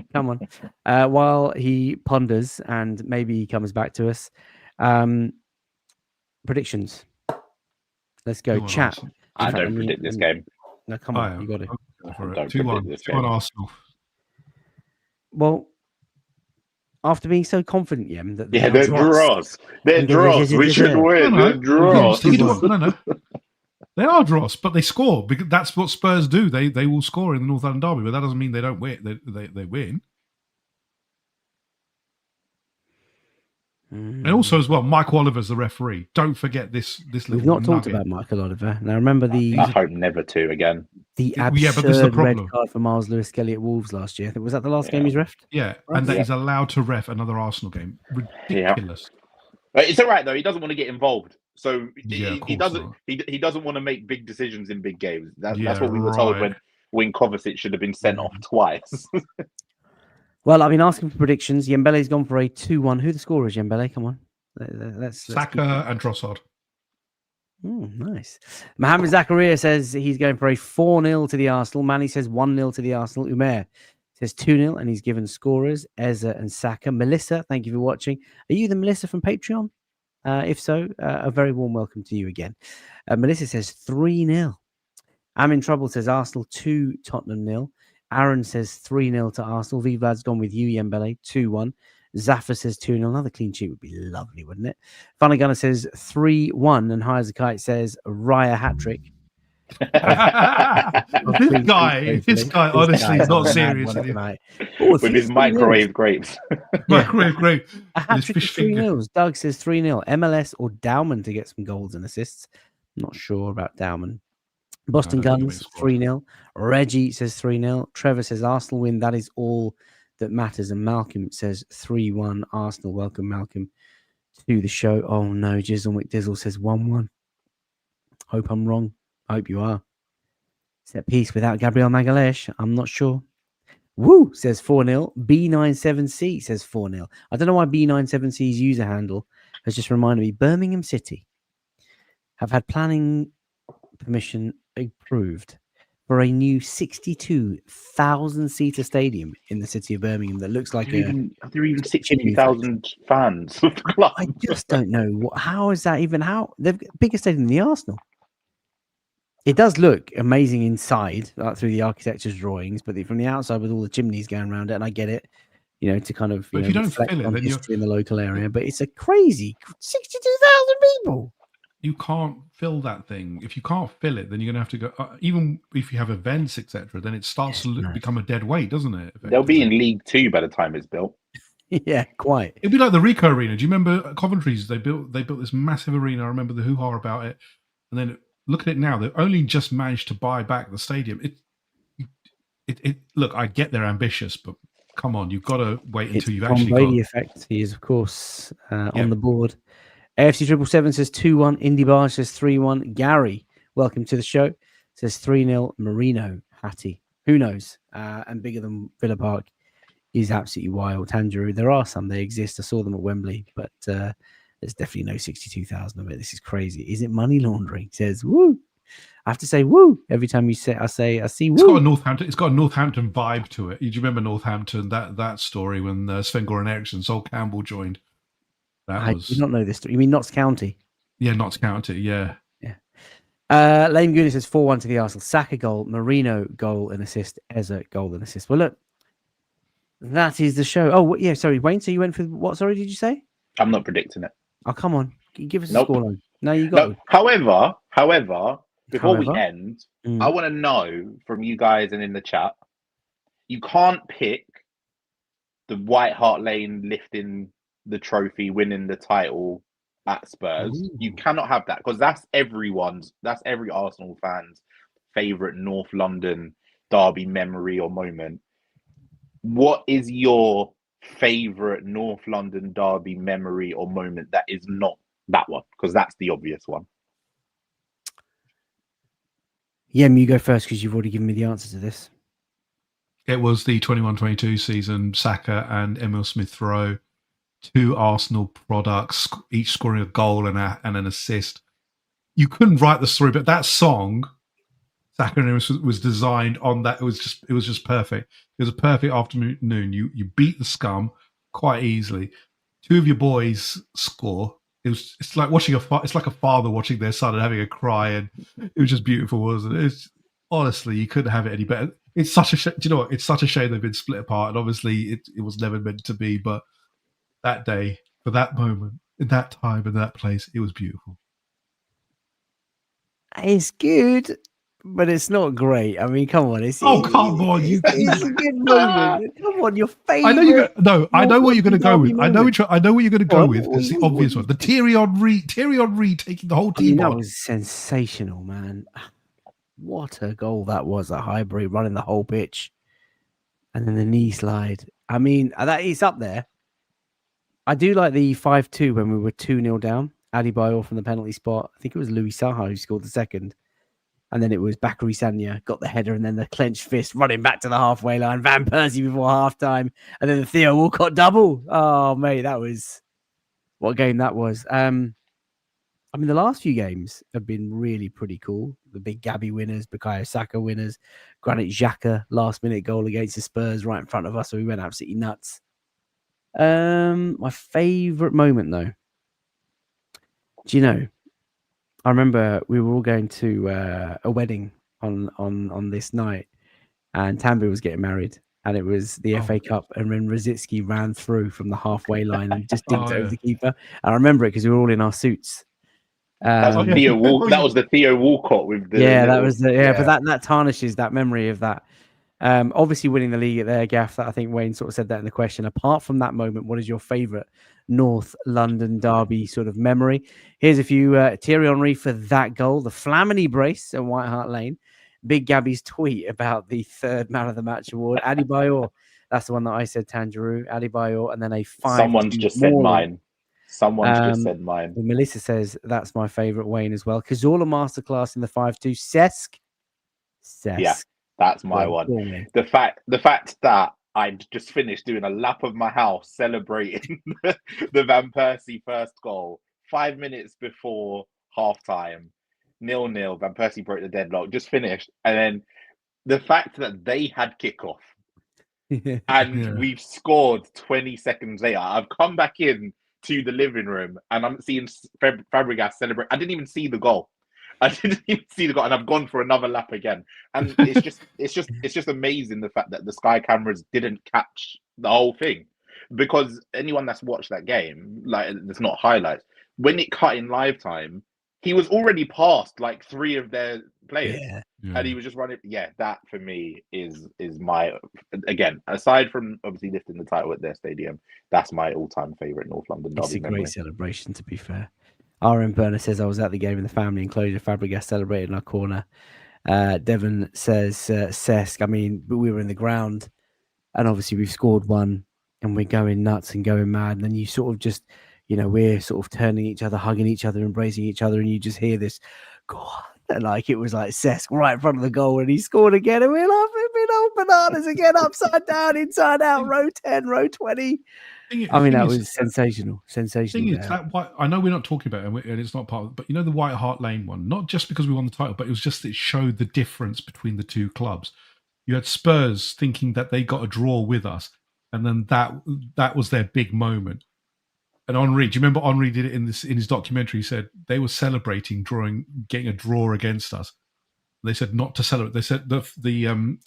Speaker 1: While he ponders and maybe he comes back to us. Predictions. Let's go. Chat.
Speaker 2: I don't predict this game.
Speaker 1: No, come on. You got it.
Speaker 3: 2-1 Arsenal.
Speaker 1: Well, after being so confident, Yem, that
Speaker 2: they're draws. They're draws. We should win. They're draws.
Speaker 3: No. They are draws, but they score because that's what Spurs do. They will score in the North London derby, but that doesn't mean they don't win. They win. And also as well, Michael Oliver's the referee. Don't forget this little.
Speaker 1: We've not talked about Michael Oliver. Now remember
Speaker 2: I hope never to again.
Speaker 1: The absurd red card for Miles Lewis-Skelly at Wolves last year. I think was that the last game he's refed?
Speaker 3: Yeah, and that he's allowed to ref another Arsenal game. Ridiculous.
Speaker 2: Yeah. It's all right though. He doesn't want to get involved. So he doesn't want to make big decisions in big games. That's what we were told when Kovacic should have been sent off twice.
Speaker 1: Well, I've been asking for predictions. Yembele's gone for a 2-1. Who the scorer is, Yembele? Come on. Let's
Speaker 3: Saka and Trossard.
Speaker 1: Nice. Mohamed Zakaria says he's going for a 4-0 to the Arsenal. Manny says 1-0 to the Arsenal. Umair says 2-0 and he's given scorers Eza and Saka. Melissa, thank you for watching. Are you the Melissa from Patreon? If so, a very warm welcome to you again. Melissa says 3-0. I'm in trouble says Arsenal 2, Tottenham 0. Aaron says 3-0 to Arsenal. Vivlad's gone with you, Yembele, 2-1. Zaffa says 2-0. Another clean sheet would be lovely, wouldn't it? Funny Gunner says 3-1. And High as a Kite says Raya hat-trick.
Speaker 3: This guy, honestly, is not serious.
Speaker 2: With his microwave grapes.
Speaker 3: Microwave grape.
Speaker 1: A hat-trick of 3-0. Doug says 3-0. MLS or Dowman to get some goals and assists. I'm not sure about Dowman. Boston Guns, 3-0. Reggie says 3-0. Trevor says Arsenal win. That is all that matters. And Malcolm says 3-1. Arsenal. Welcome, Malcolm, to the show. Oh, no. Jizzle McDizzle says 1-1. Hope I'm wrong. I hope you are. Set piece without Gabriel Magalhaes. I'm not sure. Woo says 4-0. B97C says 4-0. I don't know why B97C's user handle has just reminded me. Birmingham City have had planning permission approved for a new 62,000-seater stadium in the city of Birmingham that looks like
Speaker 2: are there even 62,000 fans of the club?
Speaker 1: I just don't know. How is that even? How? They've got bigger stadium than the Arsenal. It does look amazing inside, through the architecture's drawings, but from the outside with all the chimneys going around it, and I get it, to kind of
Speaker 3: if you don't fill it, then
Speaker 1: you're in the local area. But it's a crazy 62,000 people.
Speaker 3: You can't fill that thing. If you can't fill it, then you're going to have to go. Even if you have events, etc., then it starts to become a dead weight, doesn't it?
Speaker 2: They'll be in League 2 by the time it's built.
Speaker 1: Yeah, quite.
Speaker 3: It'd be like the Rico Arena. Do you remember Coventry's? They built this massive arena. I remember the hoo-ha about it. And then look at it now. They've only just managed to buy back the stadium. Look, I get they're ambitious, but come on, you've got to wait until you've actually got.
Speaker 1: Brady effect. He is, of course, on the board. AFC 777 says 2-1. Indy Bar says 3-1. Gary, welcome to the show, says 3-0. Marino Hattie. Who knows? And bigger than Villa Park is absolutely wild. Tangeroo. There are some. They exist. I saw them at Wembley, but there's definitely no 62,000 of it. This is crazy. Is it money laundering? Says woo. I have to say woo every time you say. I see woo.
Speaker 3: It's got a Northampton vibe to it. Do you remember Northampton? That story when Sven Goran Eriksson, Sol Campbell joined.
Speaker 1: I did not know this story. You mean Notts County?
Speaker 3: Yeah, Notts County. Yeah.
Speaker 1: Lame Gooney says 4-1 to the Arsenal. Saka goal, Marino goal and assist, Eza goal and assist. Well, look, that is the show. Oh, yeah. Sorry, Wayne. So you went for what? Sorry, did you say?
Speaker 2: I'm not predicting it.
Speaker 1: Oh, come on. Give us a scoreline. No, you got it.
Speaker 2: However, before we end, I want to know from you guys and in the chat, you can't pick the White Hart Lane lifting the trophy, winning the title at Spurs. Ooh. You cannot have that because that's every Arsenal fan's favourite North London derby memory or moment. What is your favourite North London derby memory or moment that is not that one? Because that's the obvious one.
Speaker 3: Yeah,
Speaker 1: you go first because you've already given me the answer to this.
Speaker 3: It was the 21-22 season, Saka and Emil Smith-Rowe. 2 Arsenal products, each scoring a goal and an assist. You couldn't write the story, but that song, Saka and Emil, was designed on that. It was just perfect. It was a perfect afternoon. You beat the scum quite easily. 2 of your boys score. It's like watching it's like a father watching their son and having a cry, and it was just beautiful, wasn't it? Honestly, you couldn't have it any better. It's such a shame. Do you know what? It's such a shame they've been split apart, and obviously it was never meant to be, but that day, for that moment, in that time, in that place, it was beautiful.
Speaker 1: It's good, but it's not great. I mean, come on.
Speaker 3: Come on.
Speaker 1: It's a good moment. Come on, your favorite.
Speaker 3: I know what you're going to go with. I know what you're going to go with. It's the obvious one. The Thierry Henry taking the whole team on.
Speaker 1: That was sensational, man. What a goal that was at Highbury, running the whole pitch. And then the knee slide. I mean, that is up there. I do like the 5-2 when we were 2-0 down. Adebayor from the penalty spot. I think it was Louis Saha who scored the second. And then it was Bakary Sagna got the header and then the clenched fist running back to the halfway line. Van Persie before halftime. And then the Theo Walcott double. Oh, mate, that was... What a game that was. I mean, the last few games have been really pretty cool. The big Gabby winners, Bukayo Saka winners, Granit Xhaka last-minute goal against the Spurs right in front of us. So we went absolutely nuts. My favorite moment though, do you know, I remember we were all going to a wedding on this night, and Tambu was getting married. And it was the FA Cup, and then Rosicki ran through from the halfway line and just dinked it over the keeper. And I remember it because we were all in our suits.
Speaker 2: That was the Theo Walcott with the
Speaker 1: that was but that tarnishes that memory of that. Obviously winning the league at there, Gaff. That I think Wayne sort of said that in the question. Apart from that moment, what is your favourite North London derby sort of memory? Here's a few. Thierry Henry for that goal, the Flamini brace at White Hart Lane. Big Gabby's tweet about the third man of the match award. Adebayor, that's the one that I said, Tangiru. Adebayor, and then a 5.
Speaker 2: Someone's just said mine. Someone's just said mine.
Speaker 1: Well, Melissa says that's my favourite, Wayne, as well. Cazorla masterclass in the 5-2. Cesc.
Speaker 2: Yeah, that's my one. The fact that I'd just finished doing a lap of my house celebrating the Van Persie first goal 5 minutes before halftime. 0-0. Van Persie broke the deadlock, just finished. And then the fact that they had kickoff and we've scored 20 seconds later. I've come back in to the living room and I'm seeing Fabregas celebrate. I didn't even see the goal. And I've gone for another lap again. And it's just amazing the fact that the Sky cameras didn't catch the whole thing. Because anyone that's watched that game, like, it's not highlights, when it cut in live time, he was already past like 3 of their players, and he was just running. Yeah, that for me is my, again, aside from obviously lifting the title at their stadium, that's my all-time favorite North London derby.
Speaker 1: It's a great celebration, to be fair. RM Burner says I was at the game in the family enclosure. Fabregas celebrated in our corner. Devon says Cesc. I mean, we were in the ground, and obviously we've scored one, and we're going nuts and going mad. And then you sort of just, we're sort of turning each other, hugging each other, embracing each other, and you just hear this, God, and like it was like Cesc right in front of the goal, and he scored again, and we're laughing bananas again, upside down, inside out, row 10, row 20. I mean, that was sensational. Thing
Speaker 3: is, I know we're not talking about it, and it's not part of it, but the White Hart Lane one, not just because we won the title, but it was just it showed the difference between the two clubs. You had Spurs thinking that they got a draw with us, and then that was their big moment. And Henry, do you remember Henry did it in his documentary? He said they were celebrating getting a draw against us. They said not to celebrate. They said the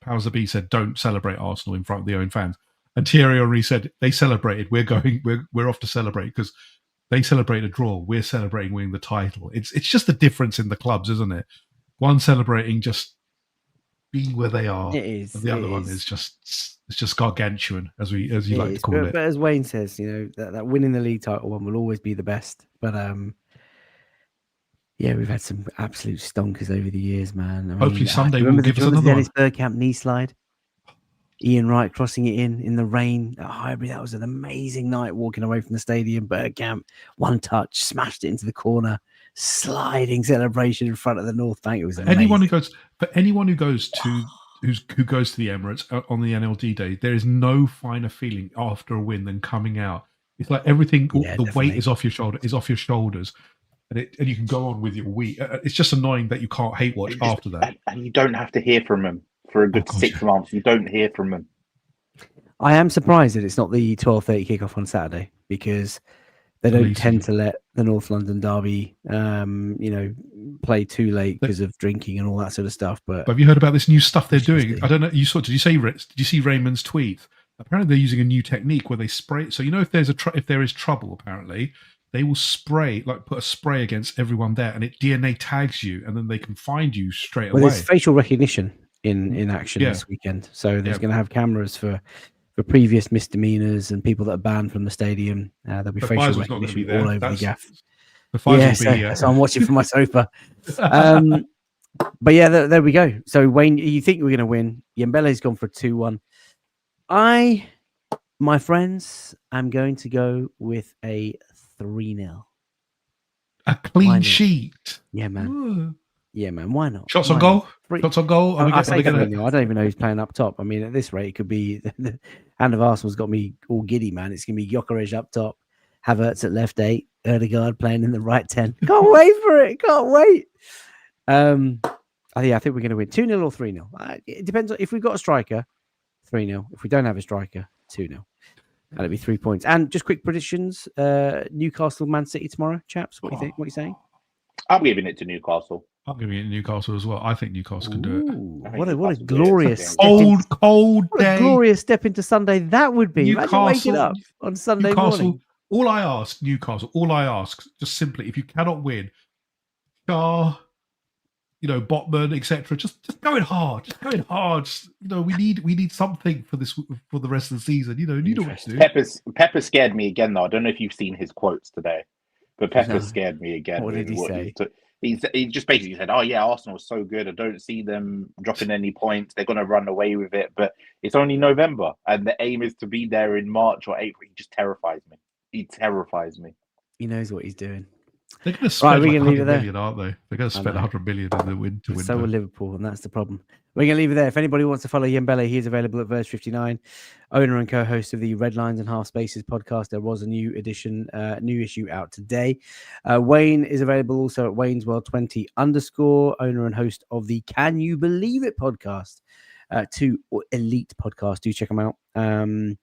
Speaker 3: powers that be said don't celebrate Arsenal in front of their own fans. And Thierry Henry said they celebrated. We're off to celebrate because they celebrate a draw. We're celebrating winning the title. It's just the difference in the clubs, isn't it? One celebrating just being where they are.
Speaker 1: It is.
Speaker 3: And the other one is just gargantuan, as you like to call it.
Speaker 1: But as Wayne says, that winning the league title one will always be the best. But we've had some absolute stonkers over the years, man.
Speaker 3: Hopefully someday we'll give us another one.
Speaker 1: Dennis Bergkamp knee slide. Ian Wright crossing it in the rain at Highbury. That was an amazing night walking away from the stadium. Bergkamp, one touch, smashed it into the corner, sliding celebration in front of the North Bank. It was amazing.
Speaker 3: Anyone who goes to the Emirates on the NLD day, there is no finer feeling after a win than coming out. It's like everything, the weight is off your shoulders, and you can go on with your week. It's just annoying that you can't hate watch after that,
Speaker 2: and you don't have to hear from them for a good 6 months. You don't hear from them.
Speaker 1: I am surprised that it's not the 12:30 kickoff on Saturday, because they don't tend to let the North London derby, play too late because of drinking and all that sort of stuff. But
Speaker 3: have you heard about this new stuff they're doing? I don't know. Did you see Raymond's tweet? Apparently, they're using a new technique where they spray. So if there is trouble, apparently they will put a spray against everyone there, and it DNA tags you, and then they can find you straight away.
Speaker 1: There's facial recognition in action this weekend, so there's going to have cameras for previous misdemeanors and people that are banned from the stadium. There'll be facial recognition all over the gaff. So I'm watching from my sofa. But there we go. So Wayne, you think we're going to win? Yembele's gone for a 2-1. My friends, I'm going to go with a 3-0.
Speaker 3: A clean sheet.
Speaker 1: Yeah, man. Ooh. Yeah, man. Why not?
Speaker 3: Shots on goal. Shots on goal.
Speaker 1: I don't even know who's playing up top. I mean, at this rate, it could be the hand of Arsenal's got me all giddy, man. It's going to be Gyökeres up top, Havertz at left 8, Ødegaard playing in the right 10. Can't wait for it. Can't wait. I think we're going to win 2-0 or 3-0. It depends on if we've got a striker, 3-0. If we don't have a striker, 2-0. That'll be 3 points. And just quick predictions: Newcastle, Man City tomorrow, chaps. What do you think? What are you saying?
Speaker 2: I'm giving it to Newcastle.
Speaker 3: I'm giving it to Newcastle as well. I think Newcastle can do it.
Speaker 1: Ooh,
Speaker 2: I think
Speaker 1: what a
Speaker 2: Newcastle do it.
Speaker 1: glorious
Speaker 2: It's
Speaker 1: step into,
Speaker 3: Cold
Speaker 1: what a
Speaker 3: day.
Speaker 1: glorious step into Sunday that would be. Imagine waking
Speaker 3: Newcastle-
Speaker 1: up on Sunday
Speaker 3: Newcastle.
Speaker 1: morning.
Speaker 3: All I ask, Newcastle. All I ask, just simply, if you cannot win, Shah, Botman, etc. Just going hard. Just going hard. We need something for the rest of the season. You know what to do.
Speaker 2: Pepper scared me again though. I don't know if you've seen his quotes today, but Pepper
Speaker 1: No.
Speaker 2: scared me again.
Speaker 1: What did he say?
Speaker 2: He just basically said, "Oh yeah, Arsenal is so good. I don't see them dropping any points. They're going to run away with it, but it's only November, and the aim is to be there in March or April." He just terrifies me. He terrifies me.
Speaker 1: He knows what he's doing.
Speaker 3: They're going to spend
Speaker 1: we're
Speaker 3: like
Speaker 1: gonna leave
Speaker 3: 100
Speaker 1: it there.
Speaker 3: million, aren't they? They're going to spend 100 million in the winter.
Speaker 1: So will Liverpool, and that's the problem. We're going to leave it there. If anybody wants to follow Yembele, he is available at Verge 59, owner and co-host of the Red Lines and Half Spaces podcast. There was a new issue out today. Wayne is available also at Wayne's World 20 _, owner and host of the Can You Believe It podcast, to elite podcast. Do check them out. And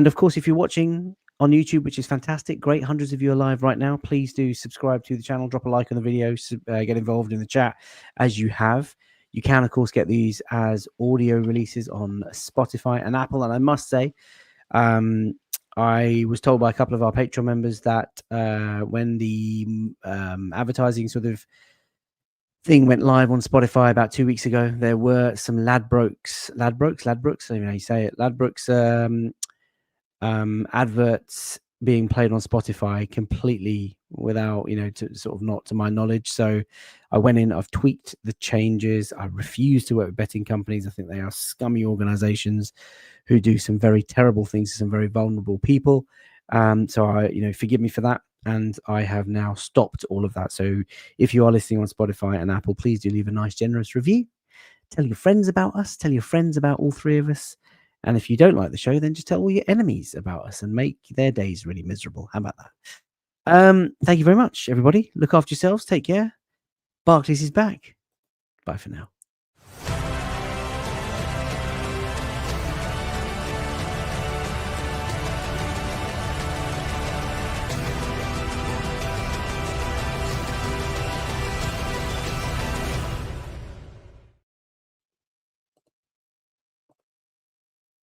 Speaker 1: of course, if you're watching on YouTube, which is fantastic, great, hundreds of you are live right now, please do subscribe to the channel, drop a like on the video, get involved in the chat as you have. You can, of course, get these as audio releases on Spotify and Apple. And I must say, I was told by a couple of our Patreon members that when the advertising sort of thing went live on Spotify about 2 weeks ago, there were some Ladbrokes, I don't know how you say it, Ladbrokes adverts being played on Spotify completely without, not to my knowledge. So I went in, I've tweaked the changes. I refuse to work with betting companies. I think they are scummy organizations who do some very terrible things to some very vulnerable people. So I, forgive me for that. And I have now stopped all of that. So if you are listening on Spotify and Apple, please do leave a nice, generous review. Tell your friends about us. Tell your friends about all three of us. And if you don't like the show, then just tell all your enemies about us and make their days really miserable. How about that? Thank you very much, everybody. Look after yourselves. Take care. Barclays is back. Bye for now.